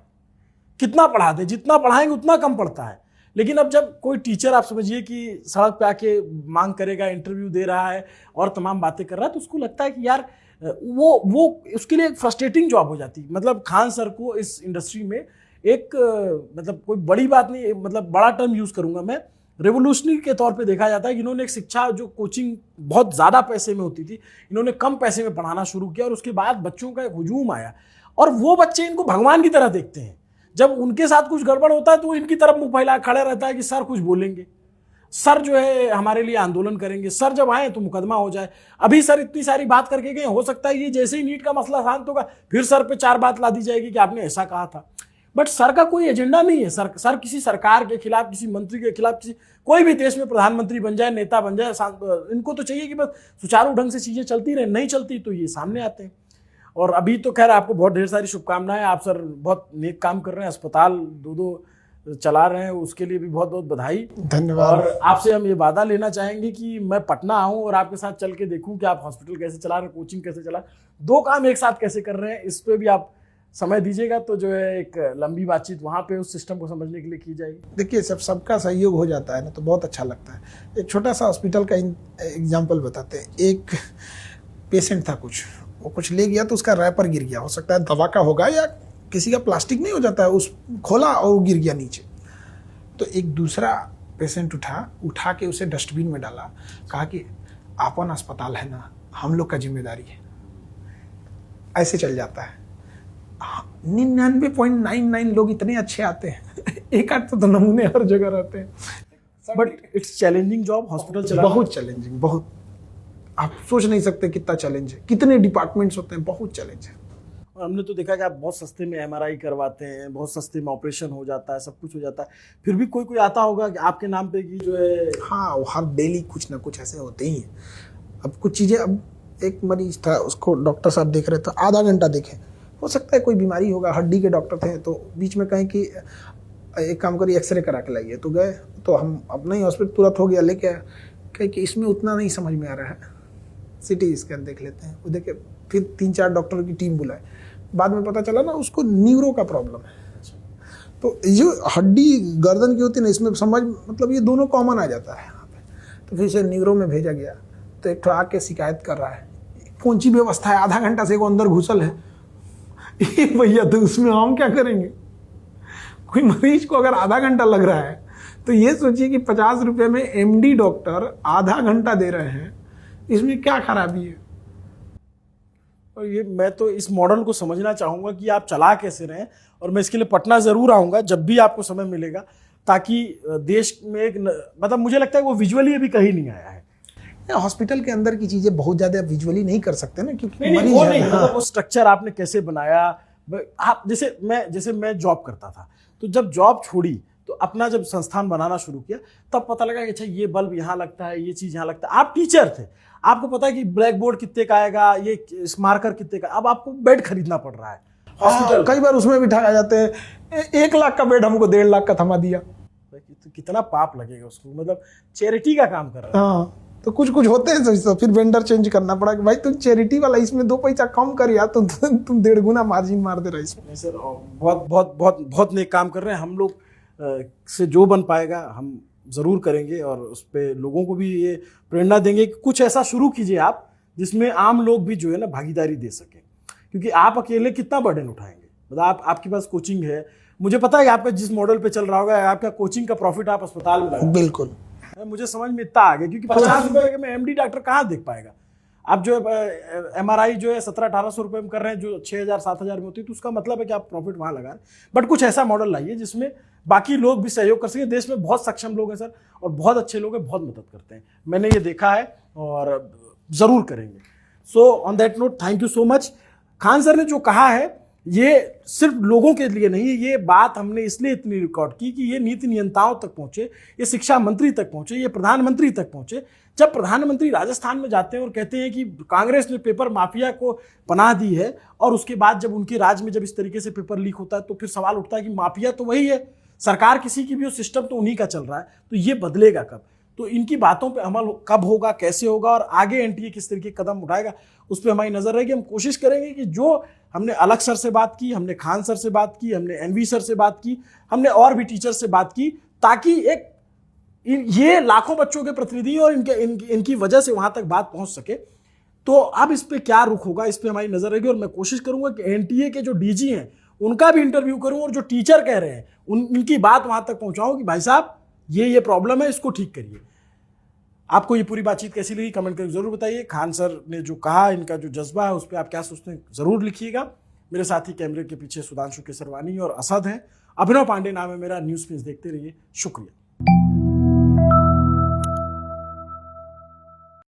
कितना पढ़ा दे। जितना पढ़ाएंगे उतना कम पढ़ता है। लेकिन अब जब कोई टीचर आप समझिए कि सड़क पे आके मांग करेगा, इंटरव्यू दे रहा है और तमाम बातें कर रहा है, तो उसको लगता है कि यार वो उसके लिए एक फ्रस्ट्रेटिंग जॉब हो जाती है। मतलब खान सर को इस इंडस्ट्री में एक मतलब कोई बड़ी बात नहीं, मतलब बड़ा टर्म यूज करूंगा मैं, रेवोल्यूशनरी के तौर पे देखा जाता है कि इन्होंने एक शिक्षा, जो कोचिंग बहुत ज़्यादा पैसे में होती थी, इन्होंने कम पैसे में पढ़ाना शुरू किया और उसके बाद बच्चों का एक हुजूम आया और वो बच्चे इनको भगवान की तरह देखते हैं। जब उनके साथ कुछ गड़बड़ होता है तो इनकी तरफ मुंह फैला खड़ा रहता है कि सर कुछ बोलेंगे, सर जो है हमारे लिए आंदोलन करेंगे, सर जब आए तो मुकदमा हो जाए। अभी सर इतनी सारी बात करके गए, हो सकता है ये जैसे ही नीट का मसला शांत होगा फिर सर पे 4 बात ला दी जाएगी कि आपने ऐसा कहा था। बट सर का कोई एजेंडा नहीं है। सर किसी सरकार के खिलाफ, किसी मंत्री के खिलाफ, किसी कोई भी देश में प्रधानमंत्री बन जाए, नेता बन जाए, इनको तो चाहिए कि बस सुचारू ढंग से चीजें चलती रहे। नहीं चलती तो ये सामने आते हैं। और अभी तो खैर आपको बहुत ढेर सारी शुभकामनाएं। आप सर बहुत नेक काम कर रहे हैं, अस्पताल 2 चला रहे हैं, उसके लिए भी बहुत बहुत बधाई, धन्यवाद। और आपसे हम ये वादा लेना चाहेंगे कि मैं पटना आऊं और आपके साथ चल के देखूं कि आप हॉस्पिटल कैसे चला रहे हैं, कोचिंग कैसे चला, 2 काम एक साथ कैसे कर रहे हैं। इस पे भी आप समय दीजिएगा तो जो है एक लंबी बातचीत वहाँ पे उस सिस्टम को समझने के लिए की जाएगी। देखिए, सबका सहयोग हो जाता है ना तो बहुत अच्छा लगता है। एक छोटा सा हॉस्पिटल का एग्जाम्पल बताते हैं। एक पेशेंट था, वो कुछ ले गया तो उसका रैपर गिर गया, हो सकता है दवा का होगा या किसी का प्लास्टिक नहीं हो जाता है, उस खोला और वो गिर गया नीचे। तो एक दूसरा पेशेंट उठा के उसे डस्टबिन में डाला, कहा कि आपन अस्पताल है ना, हम लोग का जिम्मेदारी है। ऐसे चल जाता है। 99.99 लोग इतने अच्छे आते हैं, एक आध तो नमूने हर जगह रहते हैं। But it's challenging job hospital चलाना, बहुत चैलेंजिंग, बहुत, आप सोच नहीं सकते कितना चैलेंज है, कितने डिपार्टमेंट्स होते हैं, बहुत चैलेंज है। और हमने तो देखा कि आप बहुत सस्ते में MRI करवाते हैं, बहुत सस्ते में ऑपरेशन हो जाता है, सब कुछ हो जाता है, फिर भी कोई आता होगा कि आपके नाम पे की जो है। हाँ, वो हर डेली कुछ ना कुछ ऐसे होते ही हैं। अब कुछ चीज़ें, अब एक मरीज था, उसको डॉक्टर साहब देख रहे थे, आधा घंटा देखे, हो सकता है कोई बीमारी होगा, हड्डी के डॉक्टर थे, तो बीच में कहें कि एक काम करिए एक्सरे करा के लाइए, तो गए, तो हम अपना ही हॉस्पिटल तुरंत हो गया लेके, कहे कि इसमें उतना नहीं समझ में आ रहा है, CT स्कैन देख लेते हैं। वो देखे, फिर 3-4 डॉक्टर की टीम बुलाए, बाद में पता चला ना उसको न्यूरो का प्रॉब्लम है। तो जो हड्डी गर्दन की होती है ना, इसमें समझ, मतलब ये दोनों कॉमन आ जाता है यहाँ पे। तो फिर से न्यूरो में भेजा गया, तो एक आके शिकायत कर रहा है, कौन सी व्यवस्था है, आधा घंटा से वो अंदर घुसल है। ये भैया तो उसमें हम क्या करेंगे? कोई मरीज को अगर आधा घंटा लग रहा है तो ये सोचिए कि 50 रुपए में एमडी डॉक्टर आधा घंटा दे रहे हैं, इसमें क्या खराबी है? और ये मैं तो इस मॉडल को समझना चाहूँगा कि आप चला कैसे रहे हैं, और मैं इसके लिए पटना ज़रूर आऊँगा जब भी आपको समय मिलेगा, ताकि देश में एक मतलब मुझे लगता है वो विजुअली अभी कहीं नहीं आया है। हॉस्पिटल के अंदर की चीजें बहुत ज्यादा विजुअली नहीं कर सकते ना, क्योंकि नहीं, वो नहीं, मतलब वो स्ट्रक्चर आपने कैसे बनाया। आप जैसे मैं जॉब करता था, तो जब जॉब छोड़ी तो अपना जब संस्थान बनाना शुरू किया तब पता लगा कि अच्छा ये बल्ब यहाँ लगता है, ये चीज़ यहाँ लगता है। आप टीचर थे, आपको पता है कि ब्लैक बोर्ड कितने का आएगा, ये मार्कर कितने का। अब आपको बेड खरीदना पड़ रहा है हॉस्पिटल। कई बार उसमें भी ठगा जाते हैं, 1 लाख का बेड हमको 1.5 लाख का थमा दिया। तो कितना पाप लगेगा उसको, मतलब चैरिटी का काम कर रहा है। हाँ, तो कुछ होते हैं तो फिर वेंडर चेंज करना पड़ा कि भाई तुम चैरिटी वाला, इसमें 2 पैसा कम कर यार, तुम 1.5 गुना मार्जिन मार दे रहा है इसमें। नहीं सर, बहुत बहुत बहुत बहुत नेक काम कर रहे हैं। हम लोग से जो बन पाएगा हम जरूर करेंगे, और उस पर लोगों को भी ये प्रेरणा देंगे कि कुछ ऐसा शुरू कीजिए आप जिसमें आम लोग भी जो है ना भागीदारी दे सकें, क्योंकि आप अकेले कितना बर्डन उठाएंगे। मतलब आपके पास कोचिंग है, मुझे पता है कि आपका जिस मॉडल पे चल रहा होगा, आपका कोचिंग का प्रॉफिट आप अस्पताल में लगाएंगे। बिल्कुल, मुझे समझ में इतना आ गया, क्योंकि 50 रुपए में एमडी डॉक्टर कहाँ देख पाएगा। आप जो एमआरआई जो है 1700-1800 रुपए में कर रहे हैं, जो 6000-7000 में होती है, तो उसका मतलब है कि आप प्रॉफिट वहां लगा रहे हैं। बट कुछ ऐसा मॉडल लाइए जिसमें बाकी लोग भी सहयोग कर सके। देश में बहुत सक्षम लोग हैं सर, और बहुत अच्छे लोग हैं, बहुत मदद करते हैं। मैंने ये देखा है और जरूर करेंगे। So on that note, thank you so much. Khan sir ने जो कहा है ये सिर्फ लोगों के लिए नहीं, ये बात हमने इसलिए इतनी रिकॉर्ड की कि ये नीति नियंताओं तक पहुंचे, ये शिक्षा मंत्री तक पहुंचे, ये प्रधानमंत्री तक पहुंचे। जब प्रधानमंत्री राजस्थान में जाते हैं और कहते हैं कि कांग्रेस ने पेपर माफिया को पनाह दी है, और उसके बाद जब उनके राज्य में जब इस तरीके से पेपर लीक होता है, तो फिर सवाल उठता है कि माफिया तो वही है, सरकार किसी की भी हो, सिस्टम तो उन्हीं का चल रहा है, तो ये बदलेगा कब? तो इनकी बातों पे अमल कब होगा, कैसे होगा, और आगे एनटीए किस तरीके के कदम उठाएगा, उस पर हमारी नजर रहेगी। हम कोशिश करेंगे कि जो हमने अलग सर से बात की, हमने खान सर से बात की, हमने एनवी सर से बात की, हमने और भी टीचर से बात की, ताकि एक ये लाखों बच्चों के प्रतिनिधि और इनकी वजह से वहां तक बात पहुंच सके। तो अब इस पे क्या रुख होगा, इस पे हमारी नजर रहेगी, और मैं कोशिश करूंगा कि एनटीए के जो डीजी हैं उनका भी इंटरव्यू करूं, और जो टीचर कह रहे हैं उनकी बात वहां तक पहुंचाऊं कि भाई साहब ये प्रॉब्लम है, इसको ठीक करिए। आपको ये पूरी बातचीत कैसी लगी कमेंट करके जरूर बताइए। खान सर ने जो कहा, इनका जो जज्बा है, उस पर आप क्या सोचते हैं जरूर लिखिएगा। मेरे साथी कैमरे के पीछे सुधांशु केसरवानी और असद हैं। अभिनव पांडे नाम है मेरा। न्यूज़ प्रिंस देखते रहिए। शुक्रिया।